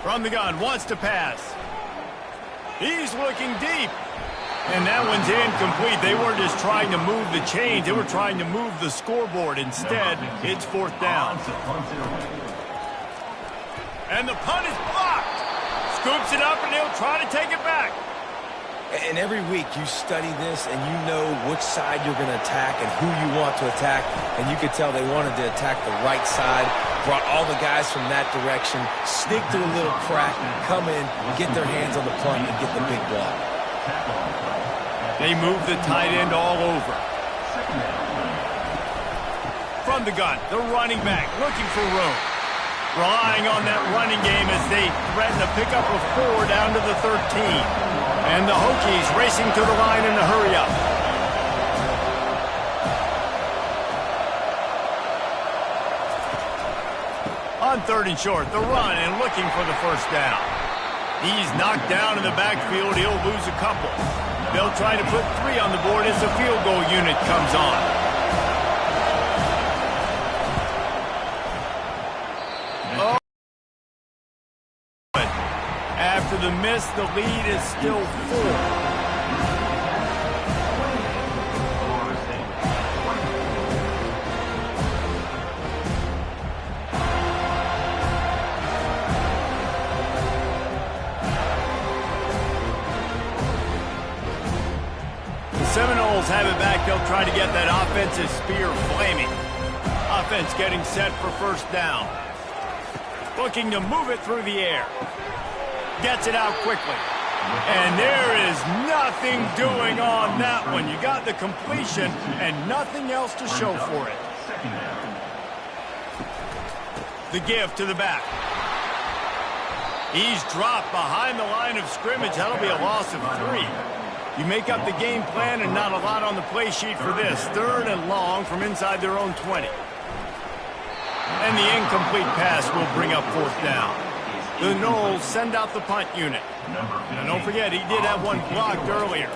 From the gun, wants to pass. He's looking deep. And that one's incomplete. They weren't just trying to move the chains. They were trying to move the scoreboard. Instead, it's 4th down. And the punt is blocked. Scoops it up, and he'll try to take it back. And every week you study this, and you know which side you're going to attack and who you want to attack. And you could tell they wanted to attack the right side, brought all the guys from that direction, sneak through a little crack, come in, get their hands on the punt, and get the big block. They move the tight end all over. From the gun, the running back looking for room. Relying on that running game as they threaten a pickup of 4 down to the 13. And the Hokies racing to the line in a hurry up. On 3rd and short, the run and looking for the 1st down. He's knocked down in the backfield. He'll lose a couple. They'll try to put 3 on the board as the field goal unit comes on. Oh. After the miss, the lead is still 4. Seminoles have it back. They'll try to get that offensive spear flaming. Offense getting set for 1st down. Looking to move it through the air. Gets it out quickly. And there is nothing doing on that one. You got the completion and nothing else to show for it. The give to the back. He's dropped behind the line of scrimmage. That'll be a loss of 3. You make up the game plan and not a lot on the play sheet for this. 3rd and long from inside their own 20. And the incomplete pass will bring up 4th down. The Knowles send out the punt unit. And don't forget, he did have one blocked earlier.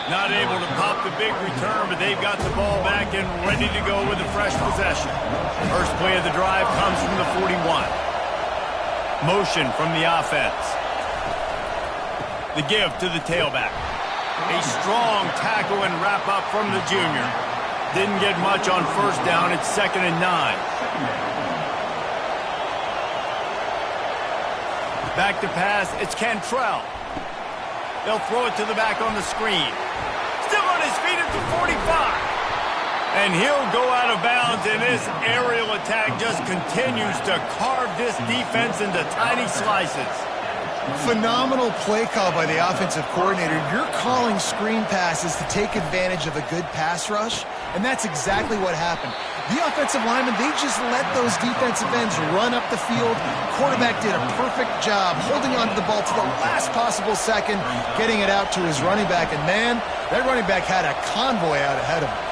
Not able to pop the big return, but they've got the ball back and ready to go with a fresh possession. First play of the drive comes from the 41. Motion from the offense. The give to the tailback. A strong tackle and wrap up from the junior. Didn't get much on first down. It's 2nd and 9. Back to pass. It's Cantrell. They'll throw it to the back on the screen. Still on his feet at the 45. And he'll go out of bounds, and this aerial attack just continues to carve this defense into tiny slices. Phenomenal play call by the offensive coordinator. You're calling screen passes to take advantage of a good pass rush, and that's exactly what happened. The offensive linemen, they just let those defensive ends run up the field. Quarterback did a perfect job holding onto the ball to the last possible second, getting it out to his running back, and man, that running back had a convoy out ahead of him.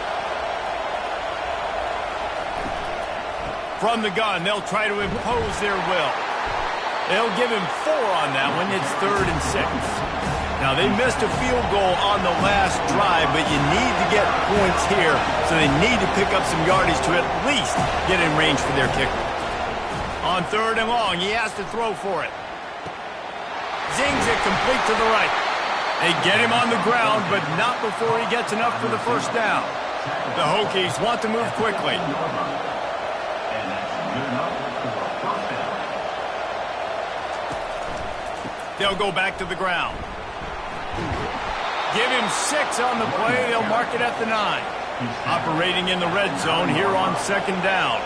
From the gun, they'll try to impose their will. They'll give him 4 on that one. It's 3rd and 6. Now, they missed a field goal on the last drive, but you need to get points here, so they need to pick up some yardage to at least get in range for their kicker. On 3rd and long, he has to throw for it. Zings it complete to the right. They get him on the ground, but not before he gets enough for the first down. The Hokies want to move quickly. They'll go back to the ground. Give him 6 on the play. They'll mark it at the 9. Operating in the red zone here on 2nd down.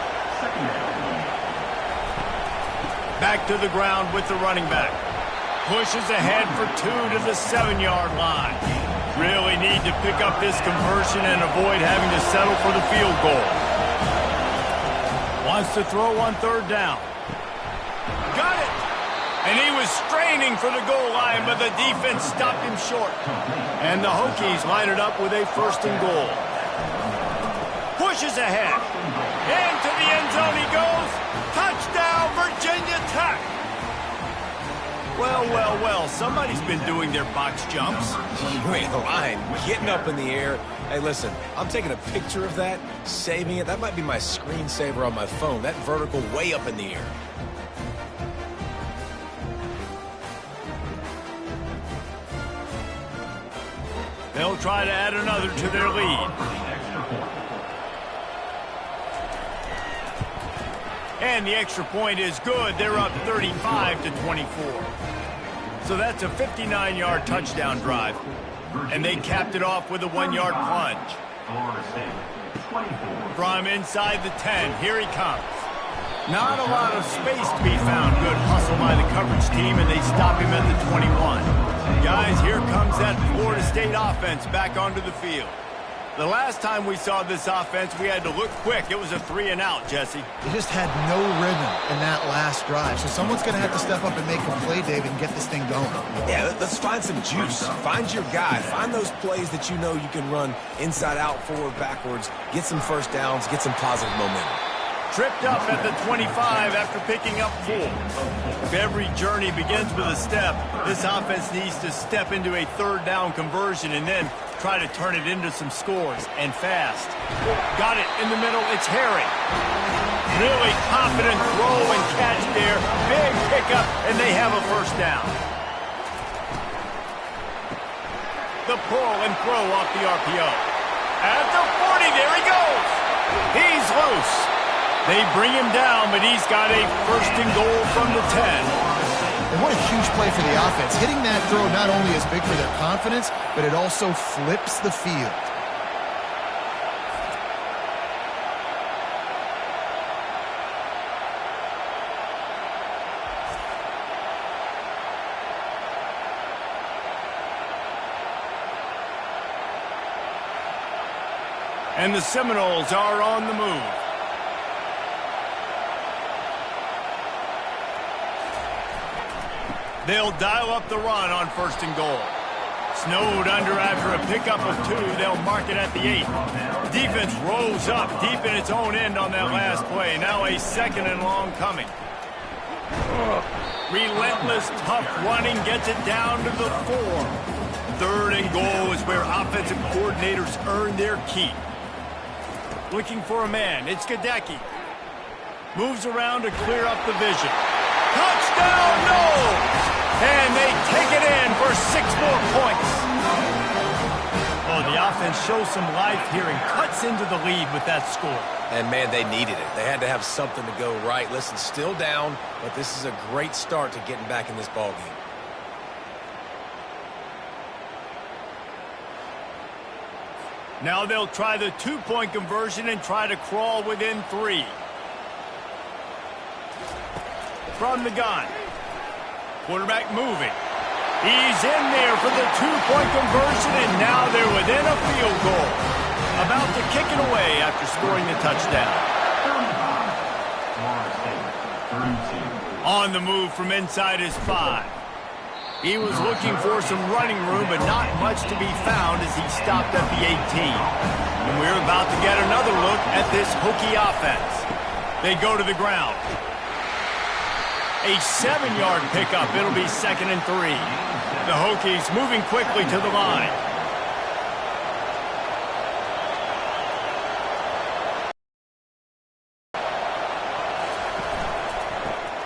Back to the ground with the running back. Pushes ahead for 2 to the 7-yard line. Really need to pick up this conversion and avoid having to settle for the field goal. Wants to throw on 3rd down. Got it! And he was straining for the goal line, but the defense stopped him short. And the Hokies line it up with a 1st and goal. Pushes ahead. Into the end zone he goes. Touchdown, Virginia Tech. Well, well, well, somebody's been doing their box jumps. Wait, the line getting up in the air. Hey, listen, I'm taking a picture of that, saving it. That might be my screensaver on my phone. That vertical way up in the air. They'll try to add another to their lead. And the extra point is good. They're up 35-24. So that's a 59-yard touchdown drive. And they capped it off with a 1-yard plunge. From inside the 10, here he comes. Not a lot of space to be found. Good hustle by the coverage team, and they stop him at the 21. Guys, here comes that Florida State offense back onto the field. The last time we saw this offense, we had to look quick. It was a 3-and-out, Jesse. They just had no rhythm in that last drive, so someone's going to have to step up and make a play, David, and get this thing going. Yeah, let's find some juice. Find your guy. Find those plays that you know you can run inside out, forward, backwards, get some first downs, get some positive momentum. Tripped up at the 25 after picking up 4. If every journey begins with a step, this offense needs to step into a 3rd down conversion and then try to turn it into some scores, and fast. Got it in the middle. It's Harry. Really confident throw and catch there. Big pickup, and they have a first down. The pull and throw off the RPO. At the 40, there he goes. He's loose. They bring him down, but he's got a 1st and goal from the 10. And what a huge play for the offense. Hitting that throw not only is big for their confidence, but it also flips the field. And the Seminoles are on the move. They'll dial up the run on 1st and goal. Snowed under after a pickup of 2. They'll mark it at the 8. Defense rolls up deep in its own end on that last play. Now a 2nd and long coming. Relentless, tough running gets it down to the 4. 3rd and goal is where offensive coordinators earn their keep. Looking for a man. It's Gadecki. Moves around to clear up the vision. Touchdown, no! And they take it in for 6 more points. Oh, the offense shows some life here and cuts into the lead with that score. And, man, they needed it. They had to have something to go right. Listen, still down, but this is a great start to getting back in this ballgame. Now they'll try the 2-point conversion and try to crawl within 3. From the gun. Quarterback moving. He's in there for the 2-point conversion, and now they're within a field goal. About to kick it away after scoring the touchdown. On the move from inside his 5. He was looking for some running room, but not much to be found as he stopped at the 18. And we're about to get another look at this Hokie offense. They go to the ground. A 7-yard pickup. It'll be 2nd and 3. The Hokies moving quickly to the line.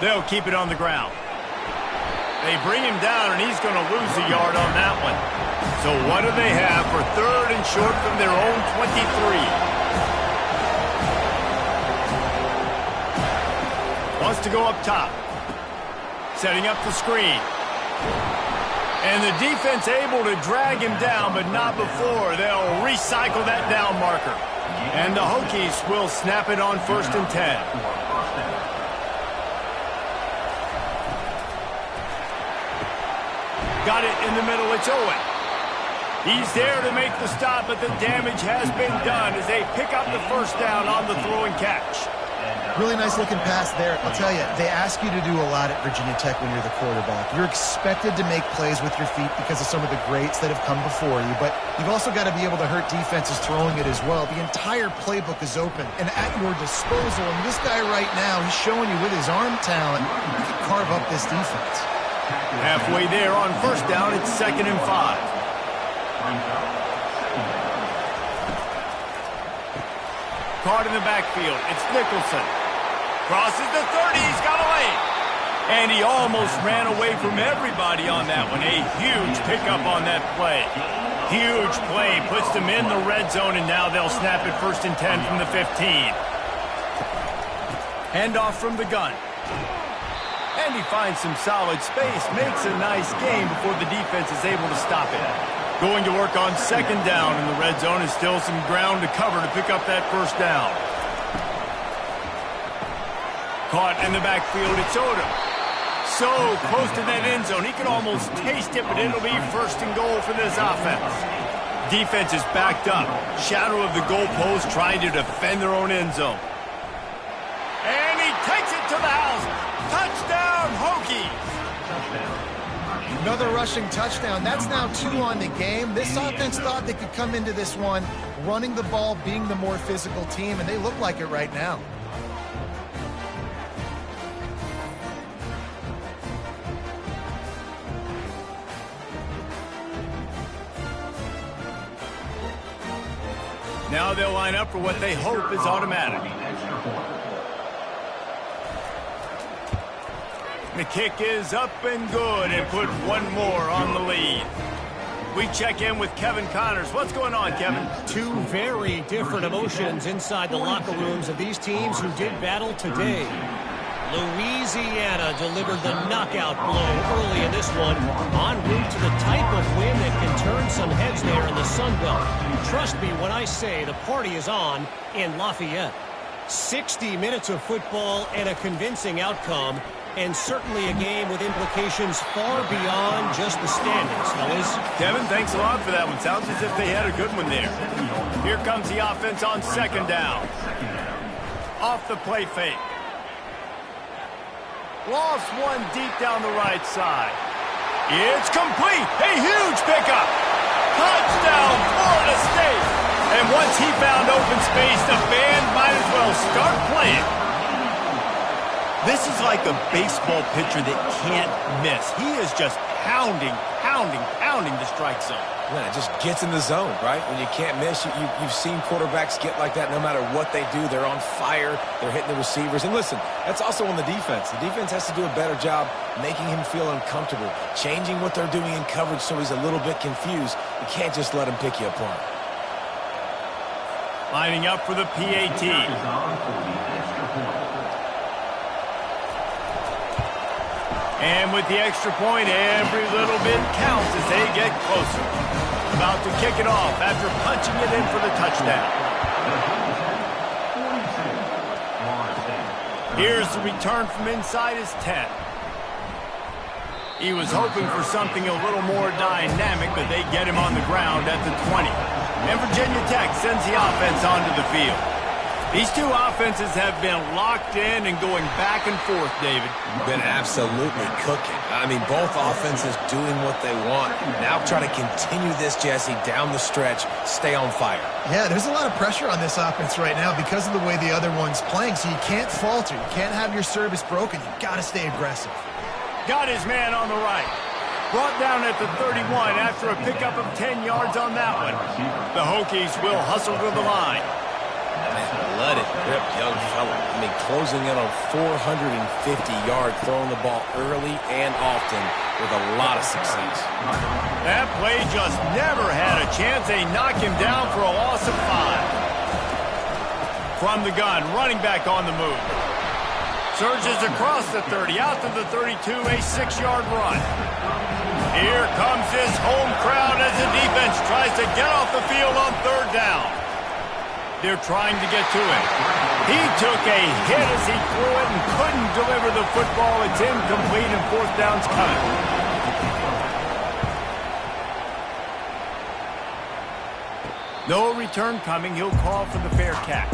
They'll keep it on the ground. They bring him down, and he's going to lose a yard on that one. So what do they have for 3rd and short from their own 23? Wants to go up top. Setting up the screen. And the defense able to drag him down, but not before. They'll recycle that down marker. And the Hokies will snap it on 1st and 10. Got it in the middle. It's Owen. He's there to make the stop, but the damage has been done as they pick up the 1st down on the throw and catch. Really nice looking pass there. I'll tell you, they ask you to do a lot at Virginia Tech when you're the quarterback. You're expected to make plays with your feet because of some of the greats that have come before you, but you've also got to be able to hurt defenses throwing it as well. The entire playbook is open and at your disposal, and this guy right now, he's showing you with his arm talent, he can carve up this defense. Halfway there on 1st down, it's 2nd and 5. Caught in the backfield. It's Nicholson. Crosses the 30. He's got a lane. And he almost ran away from everybody on that one. A huge pickup on that play. Huge play. Puts them in the red zone, and now they'll snap it 1st and 10 from the 15. Handoff from the gun. And he finds some solid space. Makes a nice game before the defense is able to stop it. Going to work on 2nd down in the red zone, and still some ground to cover to pick up that 1st down. Caught in the backfield, it's Odom. So close to that end zone, he can almost taste it, but it'll be 1st and goal for this offense. Defense is backed up. Shadow of the goalpost trying to defend their own end zone. And he takes it to the house. Touchdown, Hokies! Another rushing touchdown. That's now 2 on the game. This offense thought they could come into this one running the ball, being the more physical team, and they look like it right now. Now they'll line up for what they hope is automatic. The kick is up and good and put 1 more on the lead. We check in with Kevin Connors. What's going on, Kevin? 2 very different emotions inside the locker rooms of these teams who did battle today. Louisiana delivered the knockout blow early in this one, en route to the type of win that can turn some heads there in the Sun Belt. Trust me when I say the party is on in Lafayette. 60 minutes of football and a convincing outcome. and certainly a game with implications far beyond just the standings, fellas. Devin, thanks a lot for that one. Sounds as if they had a good one there. Here comes the offense on second down. Off the play fake. Lost one deep down the right side. It's complete. A huge pickup. Touchdown, Florida State. And once he found open space, the band might as well start playing. This is like a baseball pitcher that can't miss. He is just pounding the strike zone. Man, it just gets in the zone, right? When you can't miss, you've seen quarterbacks get like that no matter what they do. They're on fire. They're hitting the receivers. And listen, that's also on the defense. The defense has to do a better job making him feel uncomfortable, changing what they're doing in coverage so he's a little bit confused. You can't just let him pick you apart. Lining up for the PAT. And with the extra point, every little bit counts as they get closer. About to kick it off after punching it in for the touchdown. Here's the return from inside his 10. He was hoping for something a little more dynamic, but they get him on the ground at the 20. And Virginia Tech sends the offense onto the field. These two offenses have been locked in and going back and forth, David. Been absolutely cooking. I mean, both offenses doing what they want. Now try to continue this, Jesse, down the stretch. Stay on fire. Yeah, there's a lot of pressure on this offense right now because of the way the other one's playing, so you can't falter. You can't have your service broken. You've got to stay aggressive. Got his man on the right. Brought down at the 31 after a pickup of 10 yards on that one. The Hokies will hustle to the line. Let it rip, young fella. I mean, closing in on 450 yards, throwing the ball early and often with a lot of success. That play just never had a chance. They knock him down for a loss of 5. From the gun, running back on the move. Surges across the 30, out to the 32, a 6-yard run. Here comes his home crowd as the defense tries to get off the field on third down. They're trying to get to him. He took a hit as he threw it and couldn't deliver the football. It's incomplete and fourth down's coming. No return coming. He'll call for the fair catch.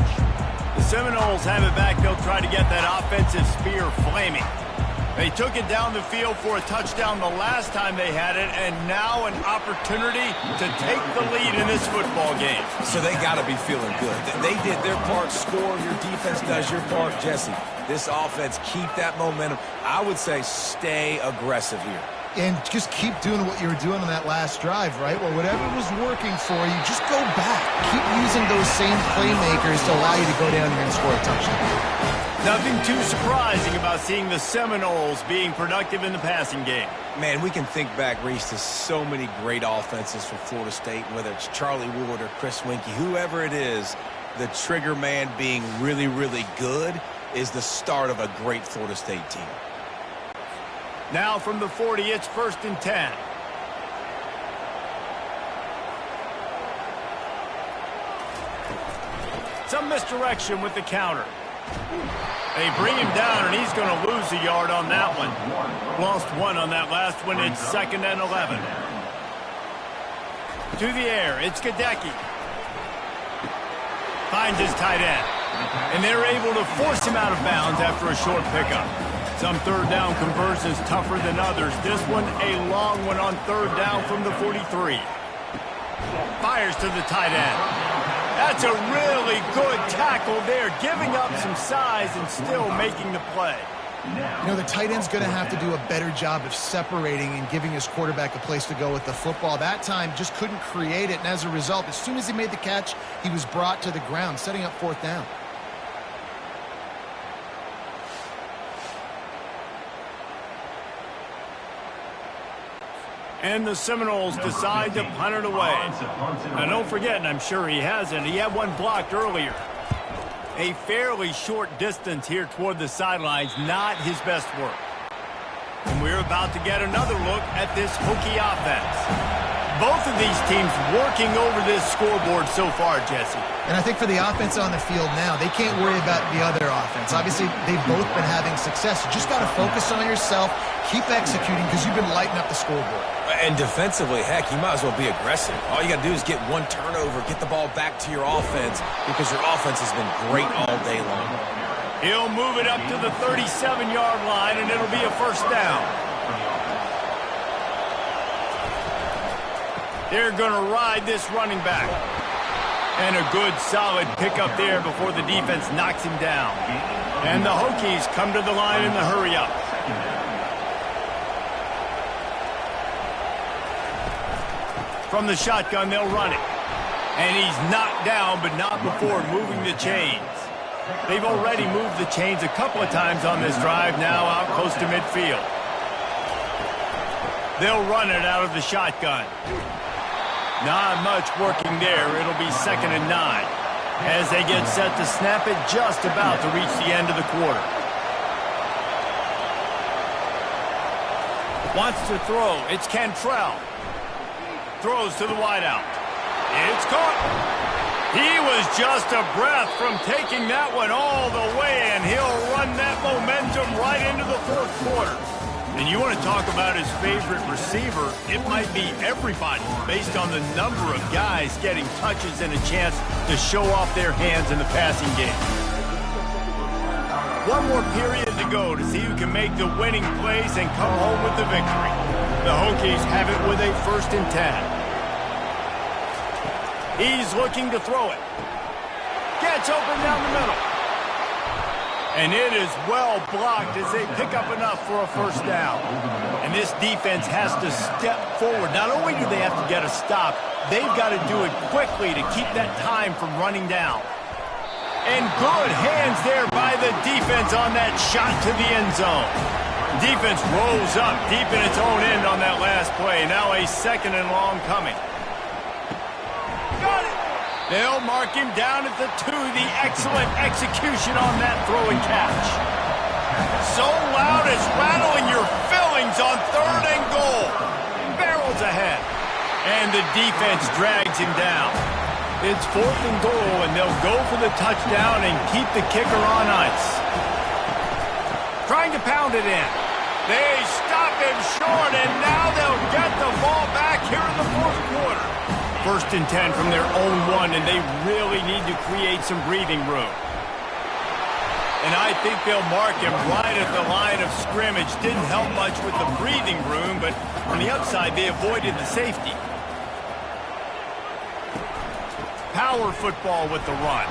The Seminoles have it back. They'll try to get that offensive spear flaming. They took it down the field for a touchdown the last time they had it, and now an opportunity to take the lead in this football game. So they got to be feeling good. They did their part, score. Your defense does your part, Jesse. This offense, keep that momentum. I would say stay aggressive here. And just keep doing what you were doing on that last drive, right? Well, whatever was working for you, just go back. Keep using those same playmakers to allow you to go down here and score a touchdown. Nothing too surprising about seeing the Seminoles being productive in the passing game. Man, we can think back, Reese, to so many great offenses for Florida State, whether it's Charlie Ward or Chris Winkie, whoever it is, the trigger man being really, really good is the start of a great Florida State team. Now from the 40, it's 1st and 10. Some misdirection with the counter. They bring him down, and he's going to lose a yard on that one. Lost one on that last one. It's 2nd and 11. To the air, it's Gadecki. Finds his tight end. And they're able to force him out of bounds after a short pickup. Some third down conversions tougher than others. This one, a long one on third down from the 43. Fires to the tight end. That's a really good tackle there, giving up some size and still making the play. You know, the tight end's going to have to do a better job of separating and giving his quarterback a place to go with the football. That time just couldn't create it, and as a result, as soon as he made the catch, he was brought to the ground, setting up fourth down. And the Seminoles decide to punt it away. Now, don't forget, and I'm sure he hasn't, he had one blocked earlier. A fairly short distance here toward the sidelines, not his best work. And we're about to get another look at this Hokie offense. Both of these teams working over this scoreboard so far, Jesse. And I think for the offense on the field now, they can't worry about the other offense. Obviously, they've both been having success. You just got to focus on yourself, keep executing, because you've been lighting up the scoreboard. And defensively, heck, you might as well be aggressive. All you got to do is get one turnover, get the ball back to your offense, because your offense has been great all day long. He'll move it up to the 37-yard line, and it'll be a first down. They're going to ride this running back. And a good, solid pickup there before the defense knocks him down. And the Hokies come to the line in the hurry-up. From the shotgun, they'll run it. And he's knocked down, but not before moving the chains. They've already moved the chains a couple of times on this drive, now out close to midfield. They'll run it out of the shotgun. Not much working there. It'll be 2nd and 9 as they get set to snap it just about to reach the end of the quarter. Wants to throw. It's Cantrell. Throws to the wideout. It's caught. He was just a breath from taking that one all the way, and he'll run that momentum right into the 4th quarter. And you want to talk about his favorite receiver, it might be everybody based on the number of guys getting touches and a chance to show off their hands in the passing game. One more period to go to see who can make the winning plays and come home with the victory. The Hokies have it with a 1st and 10. He's looking to throw it. Gets open down the middle. And it is well blocked as they pick up enough for a first down. And this defense has to step forward. Not only do they have to get a stop, they've got to do it quickly to keep that time from running down. And good hands there by the defense on that shot to the end zone. Defense rolls up deep in its own end on that last play. Now a 2nd and long coming. Got it! They'll mark him down at the 2. The excellent execution on that throw and catch. So loud it's rattling your fillings on 3rd and goal. Barrels ahead. And the defense drags him down. It's 4th and goal, and they'll go for the touchdown and keep the kicker on ice. Trying to pound it in. They stop him short, and now they'll get the ball back here in the 4th quarter. 1st and 10 from their own 1, and they really need to create some breathing room. And I think they'll mark him right at the line of scrimmage. Didn't help much with the breathing room, but on the upside, they avoided the safety. Power football with the run.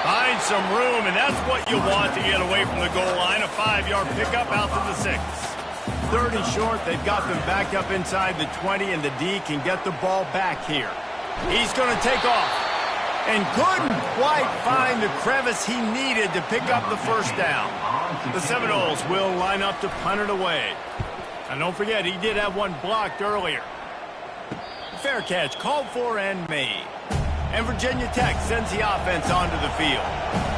Find some room, and that's what you want to get away from the goal line. A 5-yard pickup out to the 6. 30 short, they've got them back up inside the 20, and the D can get the ball back here. He's going to take off, and couldn't quite find the crevice he needed to pick up the first down. The Seminoles will line up to punt it away. And don't forget, he did have one blocked earlier. Fair catch, called for and made. And Virginia Tech sends the offense onto the field.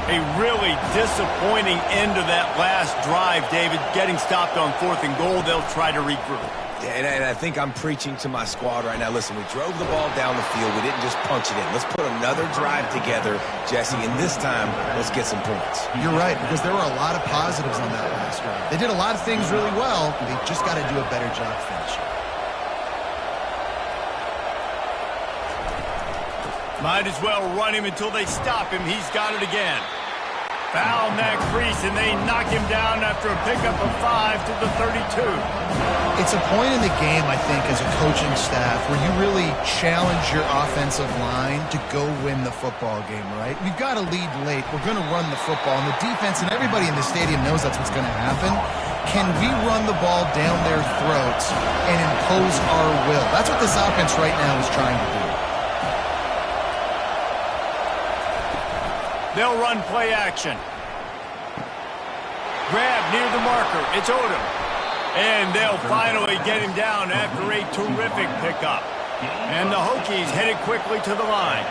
A really disappointing end to that last drive, David. Getting stopped on 4th and goal, they'll try to regroup. Yeah, and I think I'm preaching to my squad right now. Listen, we drove the ball down the field. We didn't just punch it in. Let's put another drive together, Jesse, and this time, let's get some points. You're right, because there were a lot of positives on that last drive. They did a lot of things really well. They just got to do a better job finishing. Might as well run him until they stop him. He's got it again. Found that crease, and they knock him down after a pickup of 5 to the 32. It's a point in the game, I think, as a coaching staff, where you really challenge your offensive line to go win the football game, right? We've got to lead late. We're going to run the football, and the defense and everybody in the stadium knows that's what's going to happen. Can we run the ball down their throats and impose our will? That's what this offense right now is trying to do. They'll run play action. Grab near the marker. It's Odom. And they'll finally get him down after a terrific pickup. And the Hokies headed quickly to the line.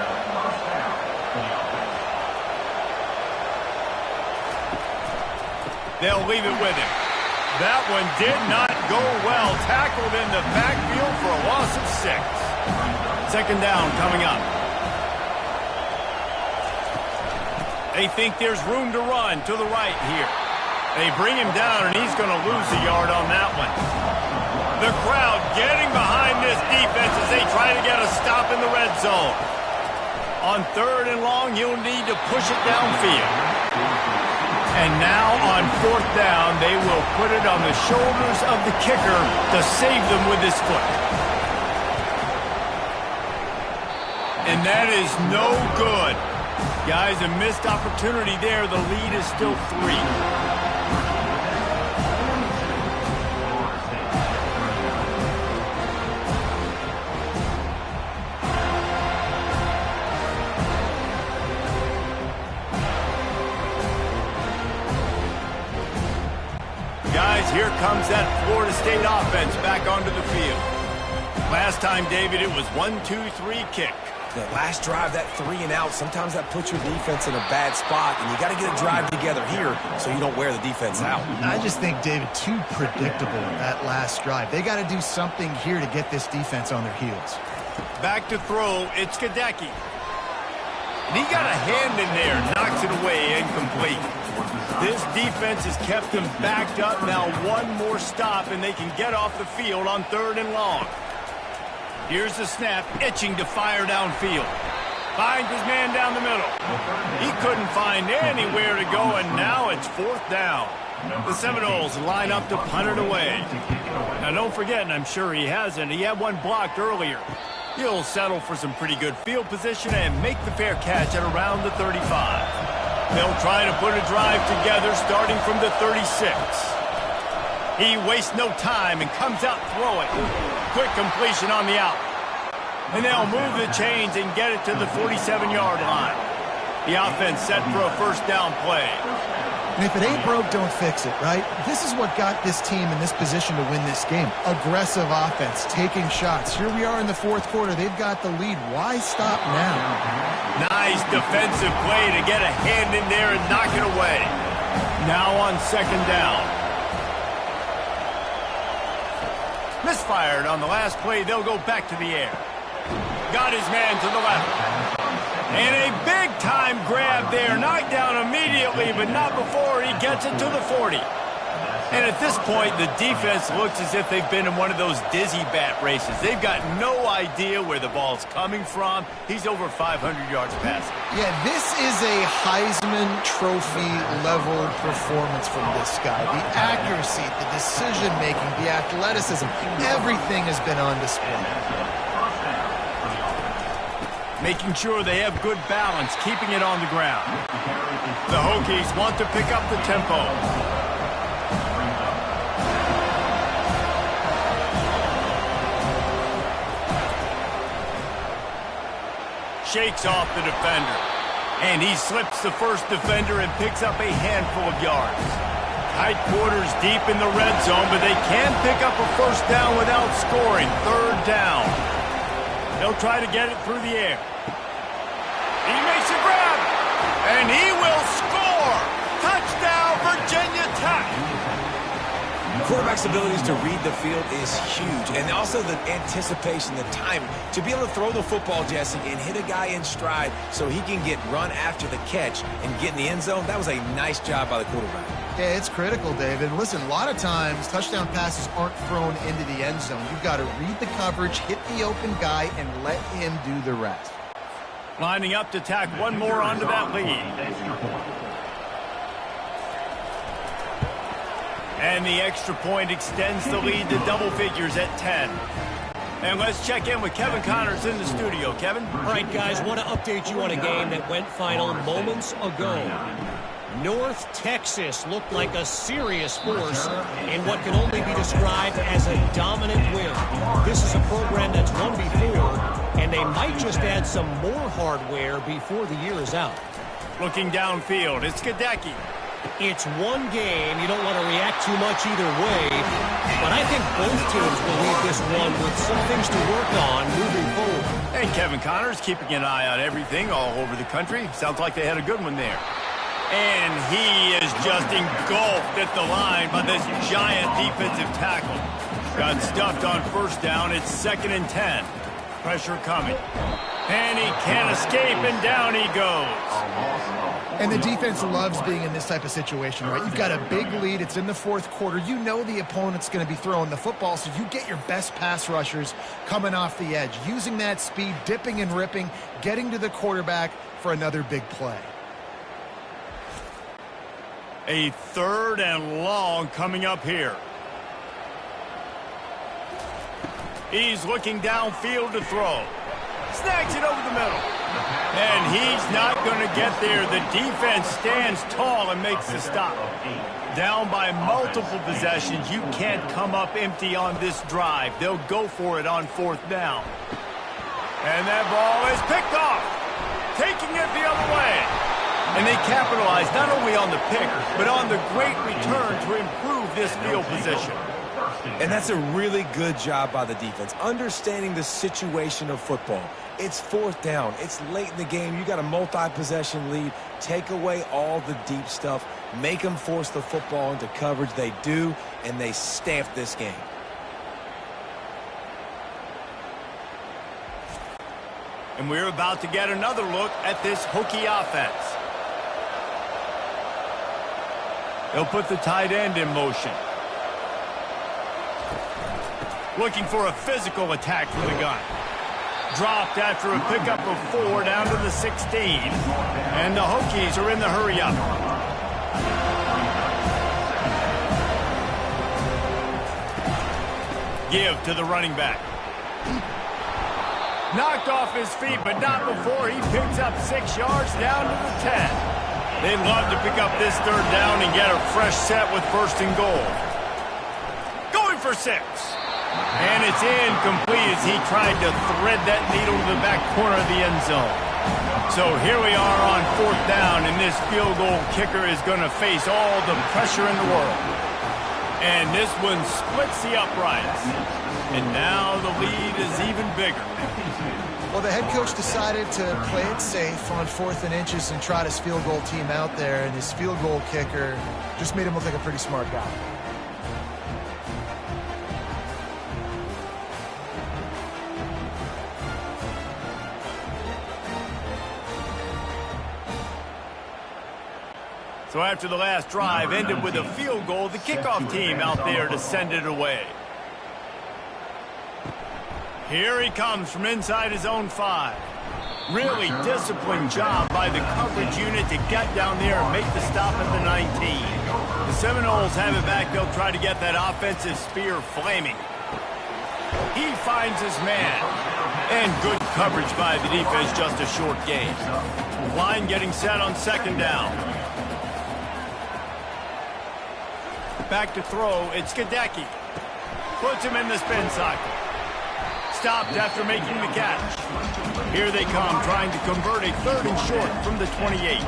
They'll leave it with him. That one did not go well. Tackled in the backfield for a loss of 6. Second down coming up. They think there's room to run to the right here. They bring him down, and he's going to lose a yard on that one. The crowd getting behind this defense as they try to get a stop in the red zone. On 3rd and long, you'll need to push it downfield. And now on 4th down, they will put it on the shoulders of the kicker to save them with his foot. And that is no good. Guys, a missed opportunity there. The lead is still 3. Guys, here comes that Florida State offense back onto the field. Last time, David, it was 1-2-3 kick. The last drive, that 3 and out, sometimes that puts your defense in a bad spot, and you got to get a drive together here so you don't wear the defense out. I just think, David, too predictable that last drive. They got to do something here to get this defense on their heels. Back to throw, it's Gadecki. And he got a hand in there, knocks it away, incomplete. This defense has kept them backed up. Now one more stop, and they can get off the field on 3rd and long. Here's the snap, itching to fire downfield. Finds his man down the middle. He couldn't find anywhere to go, and now it's 4th down. The Seminoles line up to punt it away. Now don't forget, and I'm sure he hasn't, he had one blocked earlier. He'll settle for some pretty good field position and make the fair catch at around the 35. They'll try to put a drive together starting from the 36. He wastes no time and comes out throwing. Quick completion on the out. And they'll move the chains and get it to the 47-yard line. The offense set for a 1st down play. And if it ain't broke, don't fix it, right? This is what got this team in this position to win this game. Aggressive offense, taking shots. Here we are in the 4th quarter. They've got the lead. Why stop now? Nice defensive play to get a hand in there and knock it away. Now on 2nd down. Misfired on the last play. They'll go back to the air. Got his man to the left. And a big-time grab there. Knocked down immediately, but not before he gets it to the 40. And at this point, the defense looks as if they've been in one of those dizzy bat races. They've got no idea where the ball's coming from. He's over 500 yards passing. Yeah, this is a Heisman Trophy level performance from this guy. The accuracy, the decision-making, the athleticism, everything has been on display. Making sure they have good balance, keeping it on the ground. The Hokies want to pick up the tempo. Shakes off the defender. And he slips the first defender and picks up a handful of yards. Tight quarters deep in the red zone, but they can pick up a 1st down without scoring. 3rd down. They'll try to get it through the air. He makes a grab, and he will score. Touchdown, Virginia Tech. Quarterback's abilities to read the field is huge, and also the anticipation, the timing. To be able to throw the football, Jesse, and hit a guy in stride so he can get run after the catch and get in the end zone, that was a nice job by the quarterback. Yeah, it's critical, David. Listen, a lot of times touchdown passes aren't thrown into the end zone. You've got to read the coverage, hit the open guy, and let him do the rest. Lining up to tack one more onto that lead. And the extra point extends the lead to double figures at 10. And let's check in with Kevin Connors in the studio. Kevin? All right, guys, want to update you on a game that went final moments ago. North Texas looked like a serious force in what can only be described as a dominant win. This is a program that's won before, and they might just add some more hardware before the year is out. Looking downfield, it's Gadecki. It's one game. You don't want to react too much either way, but I think both teams will leave this one with some things to work on moving forward. And Kevin Connors keeping an eye on everything all over the country. Sounds like they had a good one there. And he is just engulfed at the line by this giant defensive tackle. Got stuffed on first down. It's 2nd and 10. Pressure coming. And he can't escape, and down he goes. And the defense loves being in this type of situation, right? You've got a big lead. It's in the 4th quarter. You know the opponent's going to be throwing the football, so you get your best pass rushers coming off the edge, using that speed, dipping and ripping, getting to the quarterback for another big play. A 3rd and long coming up here. He's looking downfield to throw. Snags it over the middle. And he's not going to get there. The defense stands tall and makes the stop. Down by multiple possessions. You can't come up empty on this drive. They'll go for it on 4th down. And that ball is picked off. Taking it the other way. And they capitalize not only on the pick, but on the great return to improve this field position. And that's a really good job by the defense, understanding the situation of football. It's 4th down. It's late in the game. You got a multi-possession lead. Take away all the deep stuff. Make them force the football into coverage. They do, and they stamp this game. And we're about to get another look at this Hokie offense. They'll put the tight end in motion. Looking for a physical attack from the gun. Dropped after a pickup of 4 down to the 16. And the Hokies are in the hurry up. Give to the running back. Knocked off his feet, but not before he picks up 6 yards down to the 10. They'd love to pick up this 3rd down and get a fresh set with 1st and goal. Going for 6. And it's incomplete as he tried to thread that needle to the back corner of the end zone. So here we are on 4th down, and this field goal kicker is going to face all the pressure in the world. And this one splits the uprights. And now the lead is even bigger. Well, the head coach decided to play it safe on 4th and inches and trot his field goal team out there, and his field goal kicker just made him look like a pretty smart guy. So after the last drive ended with a field goal, the kickoff team out there to send it away. Here he comes from inside his own 5. Really disciplined job by the coverage unit to get down there and make the stop at the 19. The Seminoles have it back. They'll try to get that offensive spear flaming. He finds his man. And good coverage by the defense, just a short gain. Line getting set on 2nd down. Back to throw, it's Gadecki. Puts him in the spin cycle. Stopped after making the catch. Here they come, trying to convert a 3rd and short from the 28.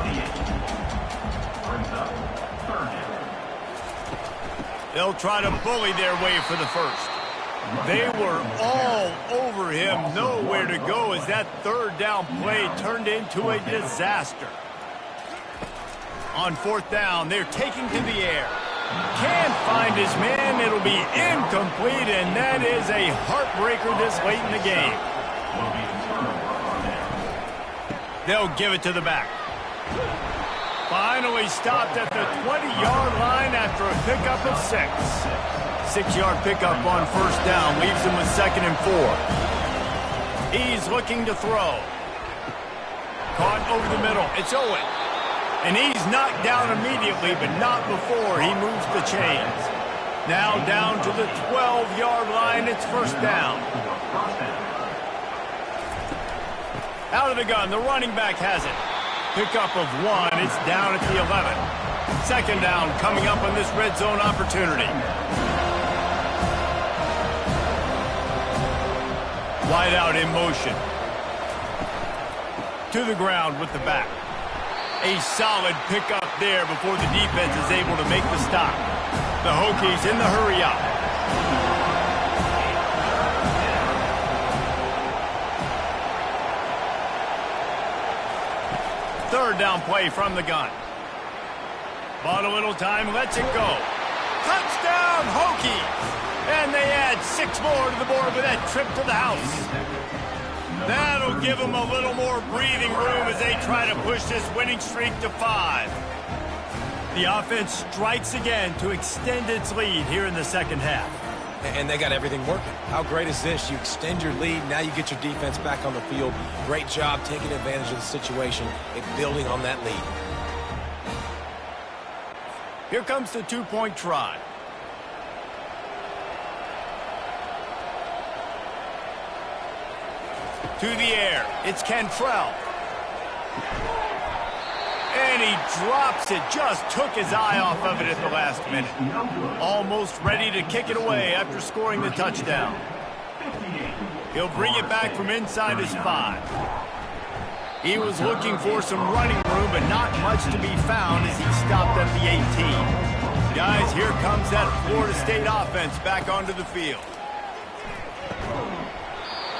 They'll try to bully their way for the 1st. They were all over him, nowhere to go as that 3rd down play turned into a disaster. On 4th down, they're taking to the air. Can't find his man. It'll be incomplete, and that is a heartbreaker this late in the game. They'll give it to the back. Finally stopped at the 20-yard line after a pickup of 6. 6-yard pickup on 1st down leaves him with 2nd and 4. He's looking to throw. Caught over the middle. It's Owen. And he's knocked down immediately, but not before he moves the chains. Now down to the 12-yard line, it's 1st down. Out of the gun, the running back has it. Pickup of 1, it's down at the 11. 2nd down coming up on this red zone opportunity. Wide out in motion. To the ground with the back. A solid pickup there before the defense is able to make the stop. The Hokies in the hurry up. Third down play from the gun. Bought a little time, lets it go. Touchdown, Hokies! And they add 6 more to the board with that trip to the house. That'll give them a little more breathing room as they try to push this winning streak to 5. The offense strikes again to extend its lead here in the second half. And they got everything working. How great is this? You extend your lead, now you get your defense back on the field. Great job taking advantage of the situation and building on that lead. Here comes the 2-point try. To the air, it's Cantrell. And he drops it, just took his eye off of it at the last minute. Almost ready to kick it away after scoring the touchdown. He'll bring it back from inside his 5. He was looking for some running room, but not much to be found as he stopped at the 18. Guys, here comes that Florida State offense back onto the field.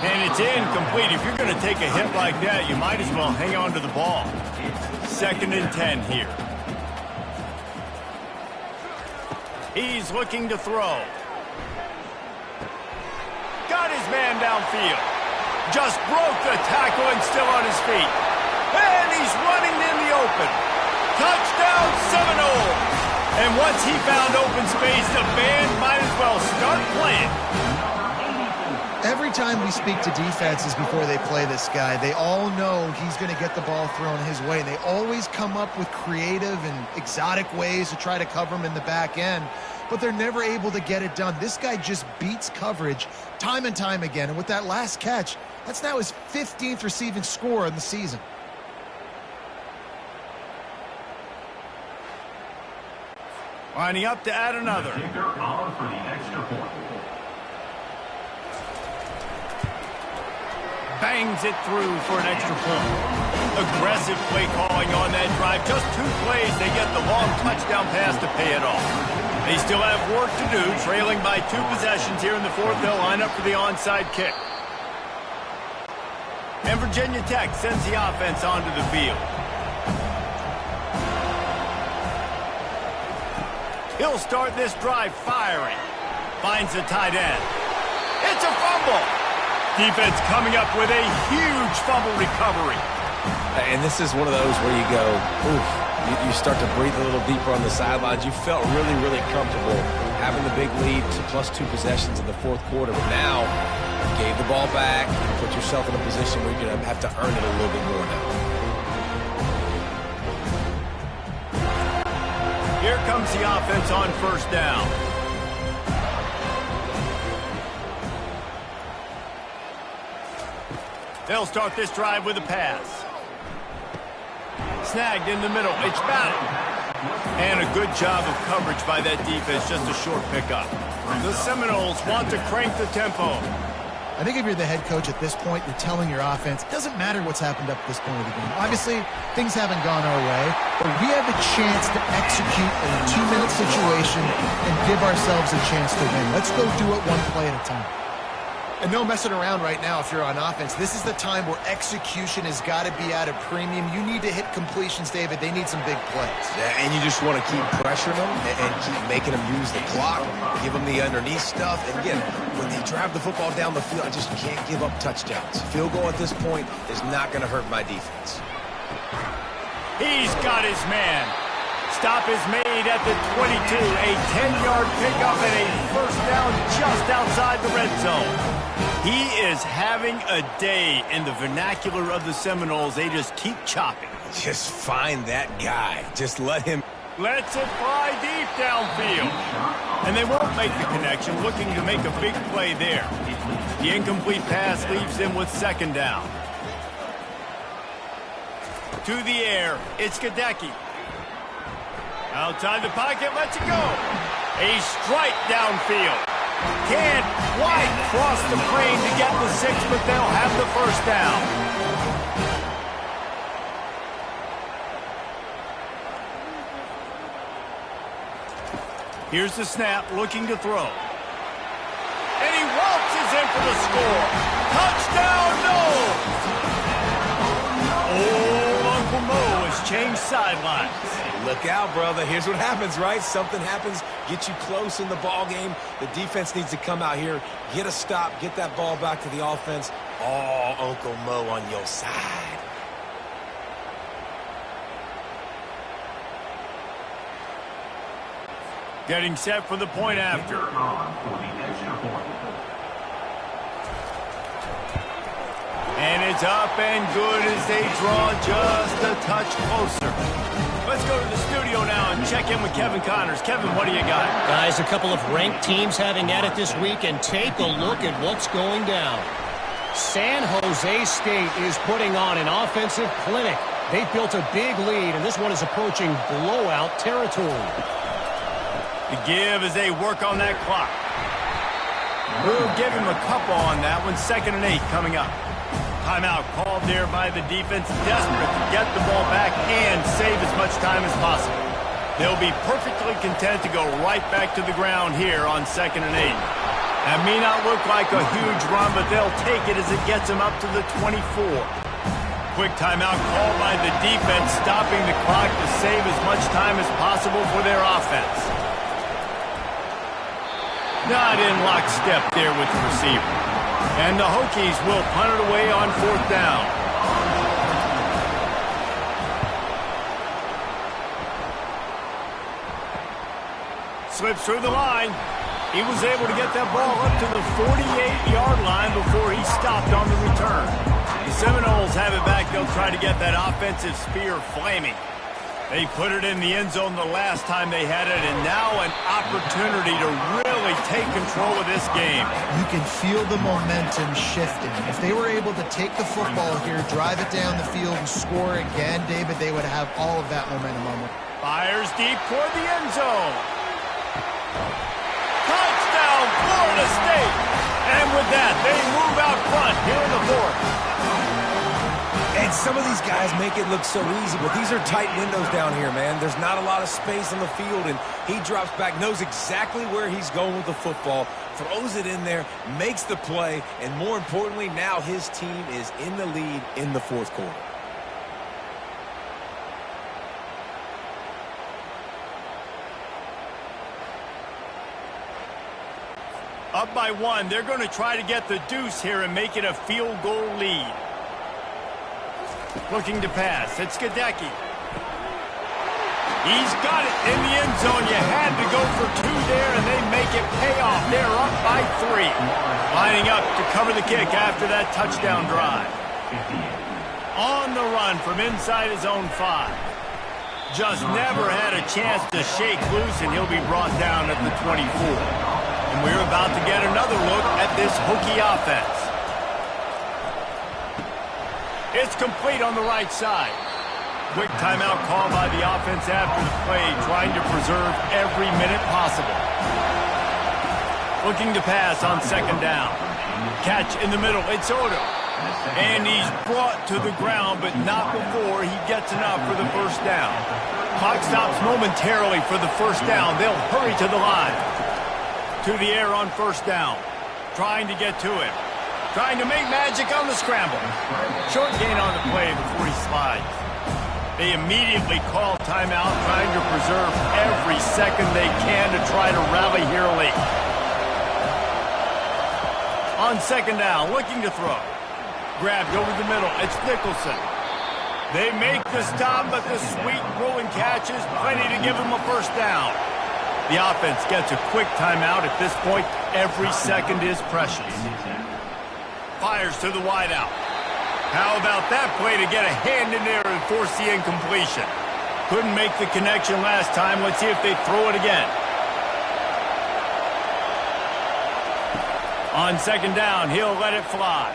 And it's incomplete. If you're going to take a hit like that, you might as well hang on to the ball. 2nd and 10 here. He's looking to throw. Got his man downfield. Just broke the tackle and still on his feet. And he's running in the open. Touchdown Seminoles! And once he found open space, the band might as well start playing. Every time we speak to defenses before they play this guy, they all know he's going to get the ball thrown his way. They always come up with creative and exotic ways to try to cover him in the back end, but they're never able to get it done. This guy just beats coverage time and time again, and with that last catch, that's now his 15th receiving score in the season. Lining up to add another. Kicker on for the extra point. Bangs it through for an extra point. Aggressive play calling on that drive. Just 2 plays, they get the long touchdown pass to pay it off. They still have work to do, trailing by 2 possessions here in the 4th. They'll line up for the onside kick. And Virginia Tech sends the offense onto the field. He'll start this drive firing. Finds the tight end. It's a fumble. Defense coming up with a huge fumble recovery. And this is one of those where you go, oof, you start to breathe a little deeper on the sidelines. You felt really, really comfortable having the big lead to +2 possessions in the 4th quarter. But now, you gave the ball back. You put yourself in a position where you're going to have to earn it a little bit more now. Here comes the offense on 1st down. They'll start this drive with a pass. Snagged in the middle. It's Madden. And a good job of coverage by that defense. Just a short pickup. The Seminoles want to crank the tempo. I think if you're the head coach at this point, you're telling your offense, it doesn't matter what's happened up to this point of the game. Obviously, things haven't gone our way, but we have a chance to execute a 2-minute situation and give ourselves a chance to win. Let's go do it 1 play at a time. And no messing around right now if you're on offense. This is the time where execution has got to be at a premium. You need to hit completions, David. They need some big plays. Yeah, and you just want to keep pressuring them and keep making them use the clock, give them the underneath stuff. And again, when they drive the football down the field, I just can't give up touchdowns. Field goal at this point is not going to hurt my defense. He's got his man. Stop is made at the 22. A 10-yard pickup and a 1st down just outside the red zone. He is having a day in the vernacular of the Seminoles. They just keep chopping. Just find that guy. Just let him. Lets it fly deep downfield. And they won't make the connection, looking to make a big play there. The incomplete pass leaves them with 2nd down. To the air, it's Gadecki. Outside the pocket, lets it go. A strike downfield. Can't quite cross the plane to get the 6, but they'll have the 1st down. Here's the snap, looking to throw. And he waltzes in for the score. Touchdown, no! Old Uncle Mo is change sidelines. Look out, brother. Here's what happens, right? Something happens, get you close in the ball game. The defense needs to come out here, get a stop, get that ball back to the offense. Oh, Uncle Mo on your side. Getting set for the point after. And it's up and good as they draw just a touch closer. Let's go to the studio now and check in with Kevin Connors. Kevin, what do you got? Guys, a couple of ranked teams having at it this week, and take a look at what's going down. San Jose State is putting on an offensive clinic. They've built a big lead, and this one is approaching blowout territory. The give as they work on that clock. We'll give him a couple on that one. 2nd and 8 coming up. Timeout called there by the defense, desperate to get the ball back and save as much time as possible. They'll be perfectly content to go right back to the ground here on 2nd and 8. That may not look like a huge run, but they'll take it as it gets them up to the 24. Quick timeout called by the defense, stopping the clock to save as much time as possible for their offense. Not in lockstep there with the receiver. And the Hokies will punt it away on 4th down. Slips through the line. He was able to get that ball up to the 48-yard line before he stopped on the return. The Seminoles have it back. They'll try to get that offensive spear flaming. They put it in the end zone the last time they had it, and now an opportunity to really take control of this game. You can feel the momentum shifting. If they were able to take the football here, drive it down the field, and score again, David, they would have all of that momentum on them. Fires deep toward the end zone. Touchdown, Florida State! And with that, they move out front here in the 4th. And some of these guys make it look so easy, but these are tight windows down here, man. There's not a lot of space on the field, and he drops back, knows exactly where he's going with the football, throws it in there, makes the play, and more importantly, now his team is in the lead in the 4th quarter. Up by 1, they're going to try to get the deuce here and make it a field goal lead. Looking to pass. It's Gadecki. He's got it in the end zone. You had to go for 2 there, and they make it pay off. They're up by 3. Lining up to cover the kick after that touchdown drive. On the run from inside his own 5. Just never had a chance to shake loose, and he'll be brought down at the 24. And we're about to get another look at this Hokie offense. It's complete on the right side. Quick timeout call by the offense after the play, trying to preserve every minute possible. Looking to pass on 2nd down. Catch in the middle. It's Odo. And he's brought to the ground, but not before he gets enough for the 1st down. Clock stops momentarily for the 1st down. They'll hurry to the line. To the air on 1st down. Trying to get to him. Trying to make magic on the scramble. Short gain on the play before he slides. They immediately call timeout, trying to preserve every second they can to try to rally here late. On 2nd down, looking to throw. Grabbed over the middle. It's Nicholson. They make the stop, but the sweet rolling catch is plenty to give them a 1st down. The offense gets a quick timeout. At this point, every second is precious. Fires to the wideout. How about that play to get a hand in there and force the incompletion? Couldn't make the connection last time. Let's see if they throw it again. On 2nd down, he'll let it fly.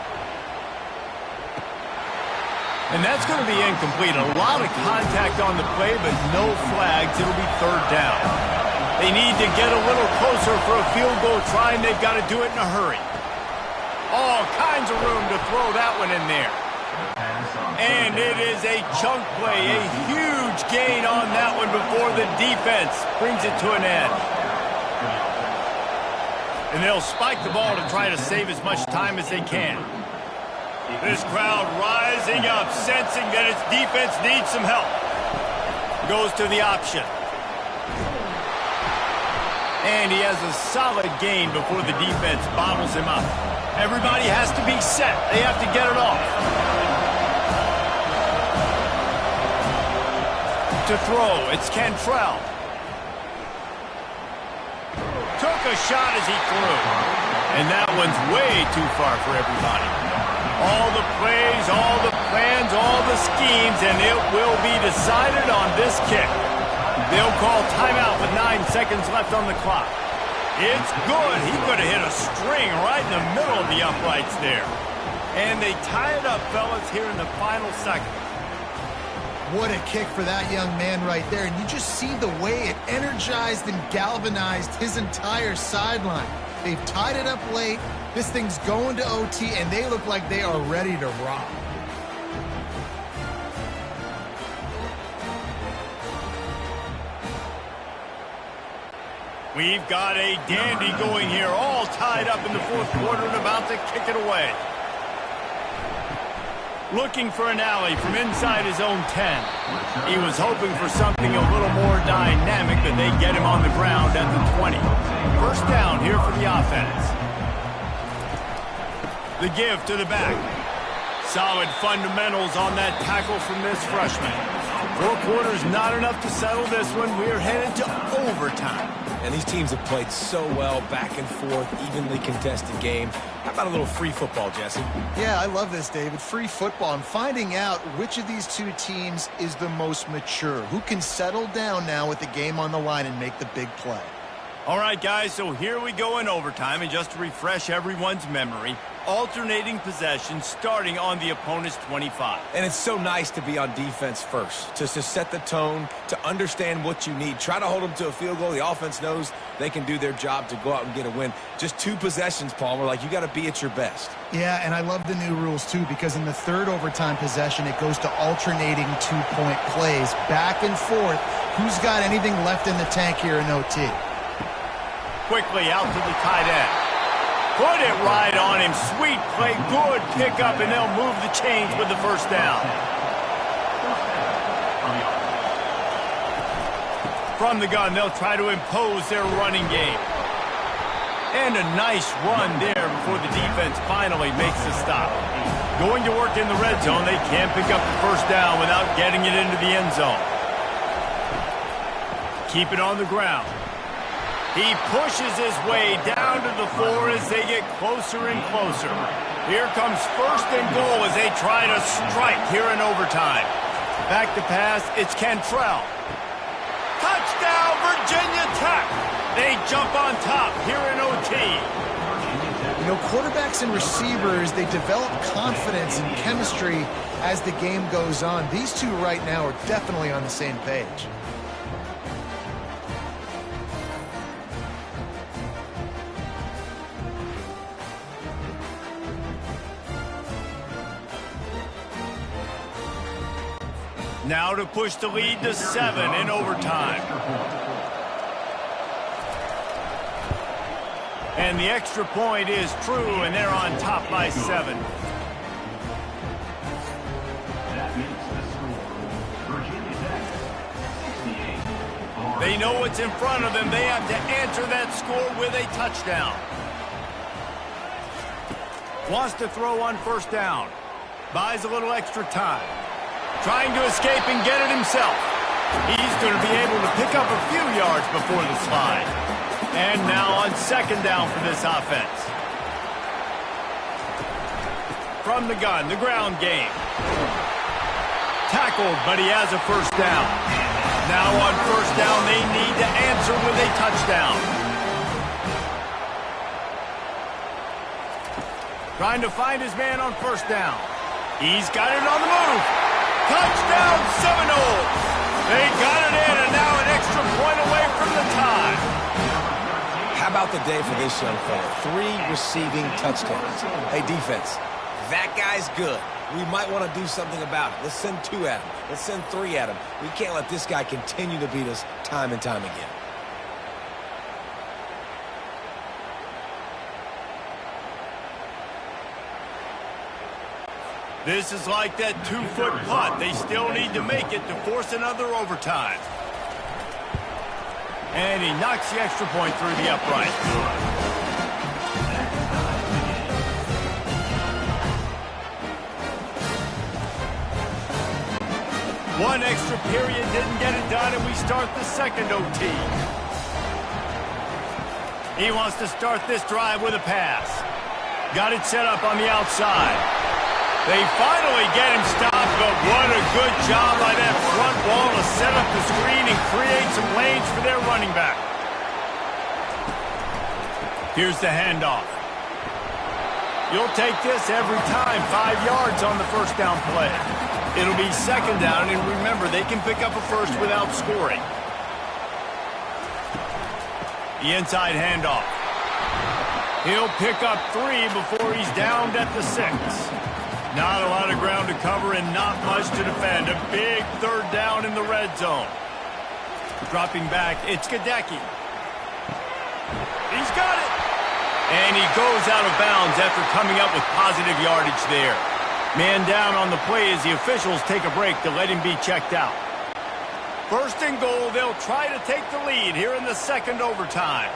And that's going to be incomplete. A lot of contact on the play, but no flags. It'll be 3rd down. They need to get a little closer for a field goal try, and they've got to do it in a hurry. All kinds of room to throw that one in there. And it is a chunk play, a huge gain on that one before the defense brings it to an end. And they'll spike the ball to try to save as much time as they can. This crowd rising up, sensing that its defense needs some help. Goes to the option. And he has a solid gain before the defense bottles him up. Everybody has to be set. They have to get it off. To throw, it's Cantrell. Took a shot as he threw. And that one's way too far for everybody. All the plays, all the plans, all the schemes, and it will be decided on this kick. They'll call timeout with 9 seconds left on the clock. It's good. He could have hit a string right in the middle of the uprights there. And they tie it up, fellas, here in the final second. What a kick for that young man right there. And you just see the way it energized and galvanized his entire sideline. They've tied it up late. This thing's going to OT, and they look like they are ready to rock. We've got a dandy going here, all tied up in the fourth quarter and about to kick it away. Looking for an alley from inside his own 10. He was hoping for something a little more dynamic, but they get him on the ground at the 20. First down here for the offense. The give to the back. Solid fundamentals on that tackle from this freshman. 4 quarters not enough to settle this one. We're headed to overtime. And these teams have played so well, back and forth, evenly contested game. How about a little free football, Jesse? Yeah, I love this, David. Free football. I'm finding out which of these two teams is the most mature. Who can settle down now with the game on the line and make the big play? All right, guys, so here we go in overtime. And just to refresh everyone's memory, alternating possession starting on the opponent's 25. And it's so nice to be on defense first, to set the tone, to understand what you need. Try to hold them to a field goal. The offense knows they can do their job to go out and get a win. Just 2 possessions, Palmer. Like, you got to be at your best. Yeah, and I love the new rules, too, because in the third overtime possession, it goes to alternating 2-point plays, back and forth. Who's got anything left in the tank here in OT? Quickly out to the tight end. Put it right on him. Sweet play. Good pickup, and they'll move the chains with the first down. From the gun, they'll try to impose their running game. And a nice run there before the defense finally makes the stop. Going to work in the red zone. They can't pick up the first down without getting it into the end zone. Keep it on the ground. He pushes his way down to the 4 as they get closer and closer. Here comes first and goal as they try to strike here in overtime. Back to pass, it's Cantrell. Touchdown, Virginia Tech! They jump on top here in OT. You know, quarterbacks and receivers, they develop confidence and chemistry as the game goes on. These two right now are definitely on the same page. Now to push the lead to 7 in overtime. And the extra point is true, and they're on top by 7. That makes the score Virginia Tech 68. They know what's in front of them. They have to answer that score with a touchdown. Wants to throw on first down. Buys a little extra time. Trying to escape and get it himself. He's going to be able to pick up a few yards before the slide. And now on second down for this offense. From the gun, the ground game. Tackled, but he has a first down. Now on first down, they need to answer with a touchdown. Trying to find his man on first down. He's got it on the move. Touchdown, Seminoles! They got it in, and now an extra point away from the tie. How about the day for this young fella? 3 receiving touchdowns. Hey, defense, that guy's good. We might want to do something about it. Let's send 2 at him. Let's send 3 at him. We can't let this guy continue to beat us time and time again. This is like that 2-foot putt. They still need to make it to force another overtime. And he knocks the extra point through the upright. One extra period didn't get it done, and we start the second OT. He wants to start this drive with a pass. Got it set up on the outside. They finally get him stopped, but what a good job by that front wall to set up the screen and create some lanes for their running back. Here's the handoff. You'll take this every time, 5 yards on the first down play. It'll be second down, and remember, they can pick up a first without scoring. The inside handoff. He'll pick up 3 before he's downed at the 6. Not a lot of ground to cover and not much to defend. A big third down in the red zone. Dropping back, it's Gadecki. He's got it. And he goes out of bounds after coming up with positive yardage there. Man down on the play as the officials take a break to let him be checked out. First and goal, they'll try to take the lead here in the second overtime.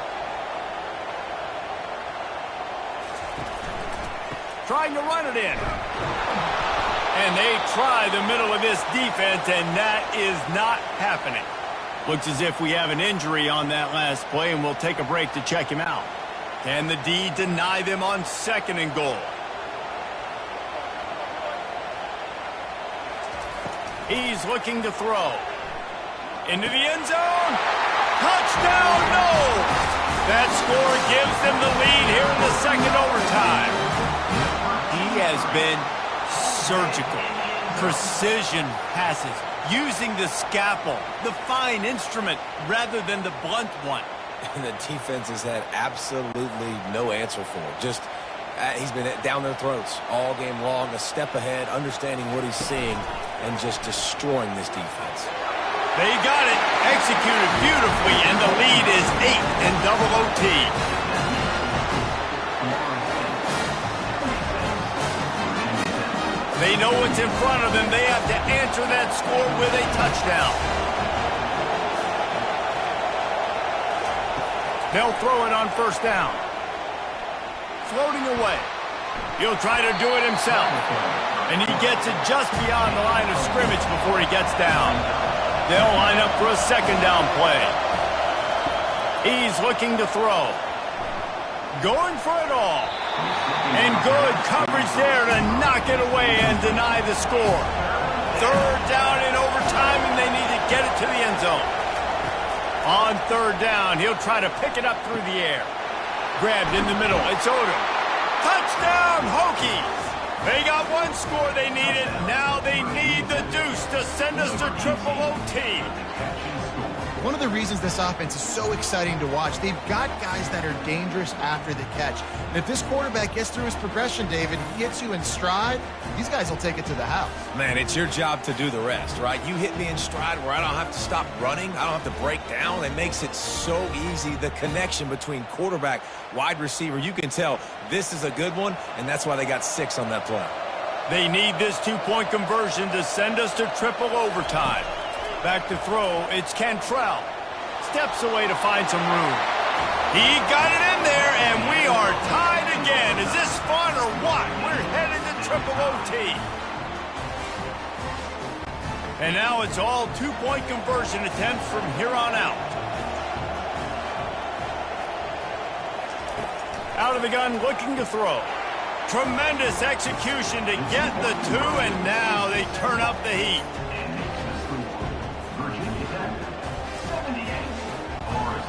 Trying to run it in. And they try the middle of this defense, and that is not happening. Looks as if we have an injury on that last play, and we'll take a break to check him out. Can the D deny them on second and goal? He's looking to throw. Into the end zone. Touchdown, no! That score gives them the lead here in the second overtime. He has been surgical. Precision passes. Using the scalpel, the fine instrument, rather than the blunt one. And the defense has had absolutely no answer for it. Just, he's been down their throats all game long, a step ahead, understanding what he's seeing, and just destroying this defense. They got it, executed beautifully, and the lead is 8 in double OT. They know what's in front of them. They have to answer that score with a touchdown. They'll throw it on first down. Floating away. He'll try to do it himself. And he gets it just beyond the line of scrimmage before he gets down. They'll line up for a second down play. He's looking to throw. Going for it all. And good coverage there to knock it away and deny the score. Third down in overtime, and they need to get it to the end zone. On third down, he'll try to pick it up through the air. Grabbed in the middle, it's Odom. Touchdown, Hokies! They got one score they needed. Now they need the deuce to send us to triple OT. One of the reasons this offense is so exciting to watch, they've got guys that are dangerous after the catch. And if this quarterback gets through his progression, David, he hits you in stride, these guys will take it to the house. Man, it's your job to do the rest, right? You hit me in stride where I don't have to stop running. I don't have to break down. It makes it so easy. The connection between quarterback, wide receiver, you can tell this is a good one, and that's why they got 6 on that play. They need this 2-point conversion to send us to triple overtime. Back to throw, it's Cantrell. Steps away to find some room. He got it in there, and we are tied again. Is this fun or what? We're headed to triple OT. And now it's all 2-point conversion attempts from here on out. Out of the gun, looking to throw. Tremendous execution to get the 2, and now they turn up the heat.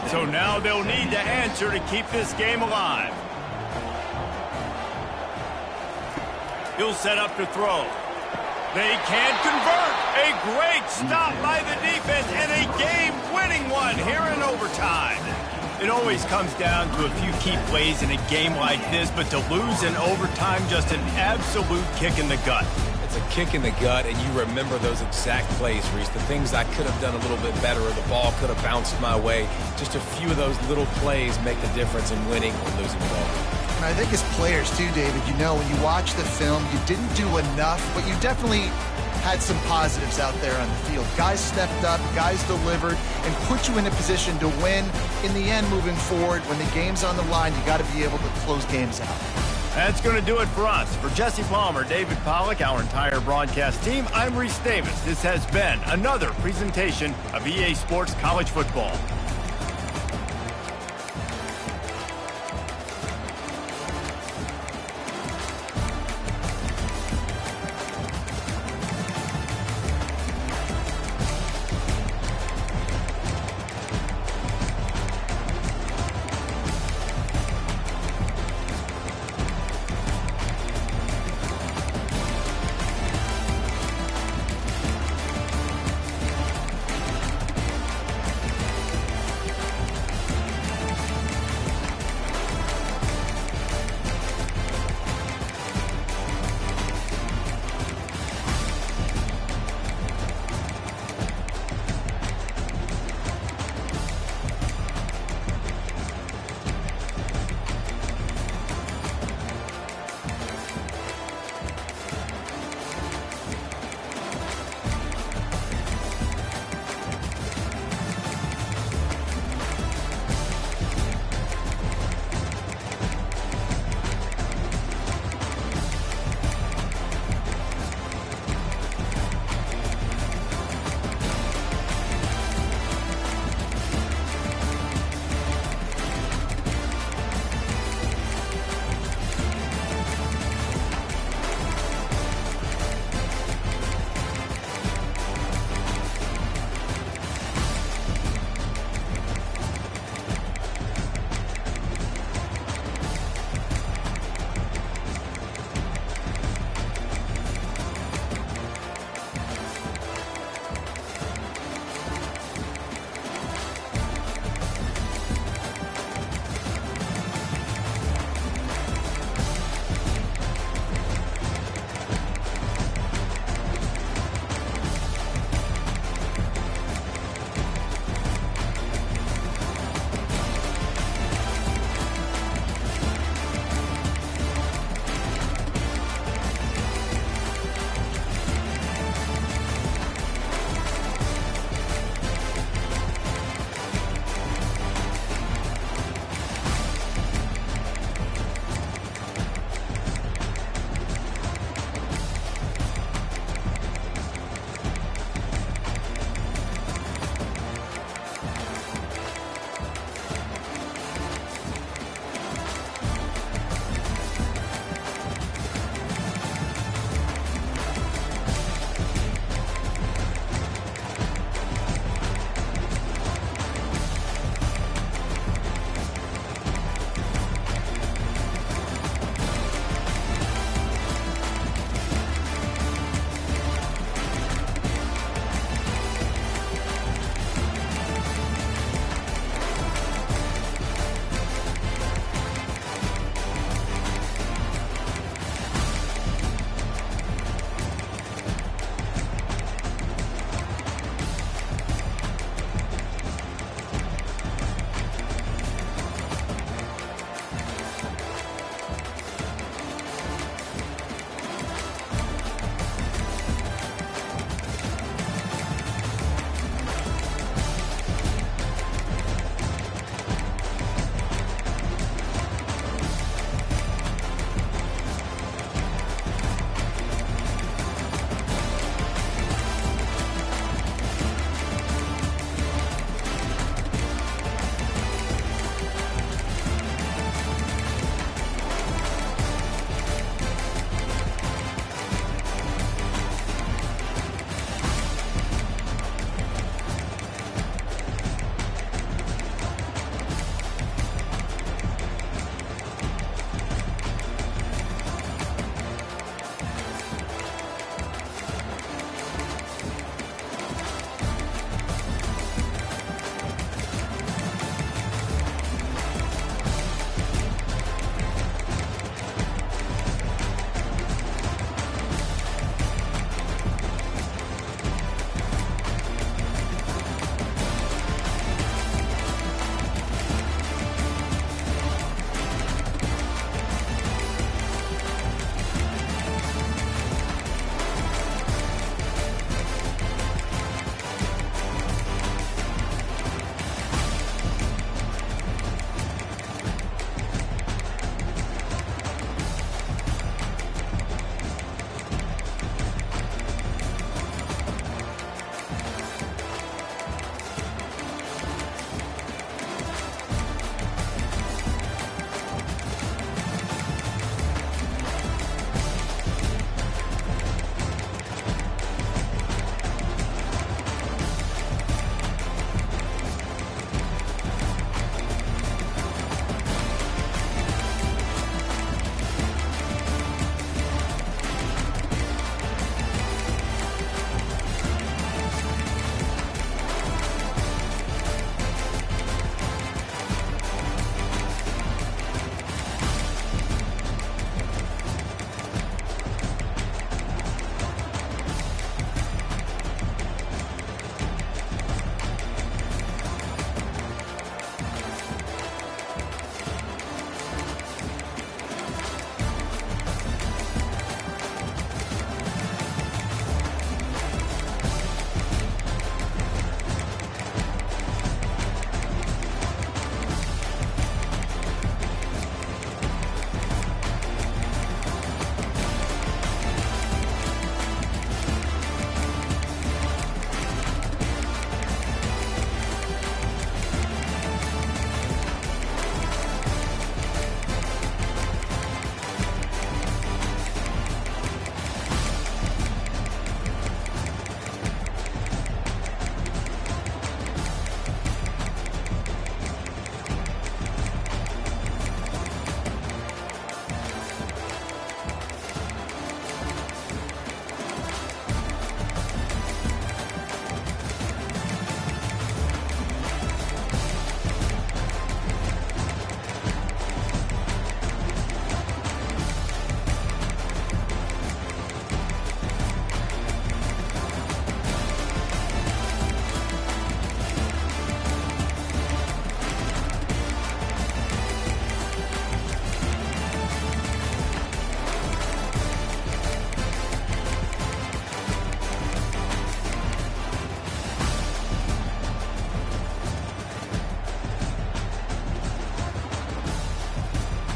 So now they'll need to answer to keep this game alive. He'll set up to throw. They can't convert. A great stop by the defense and a game-winning one here in overtime. It always comes down to a few key plays in a game like this, but to lose in overtime, just an absolute kick in the gut. It's a kick in the gut, and you remember those exact plays, Reese. The things I could have done a little bit better, or the ball could have bounced my way. Just a few of those little plays make the difference in winning or losing the ball. And I think as players too, David, you know, when you watch the film, you didn't do enough, but you definitely had some positives out there on the field. Guys stepped up, guys delivered, and put you in a position to win. In the end, moving forward, when the game's on the line, you got to be able to close games out. That's going to do it for us. For Jesse Palmer, David Pollack, our entire broadcast team, I'm Reese Davis. This has been another presentation of EA Sports College Football.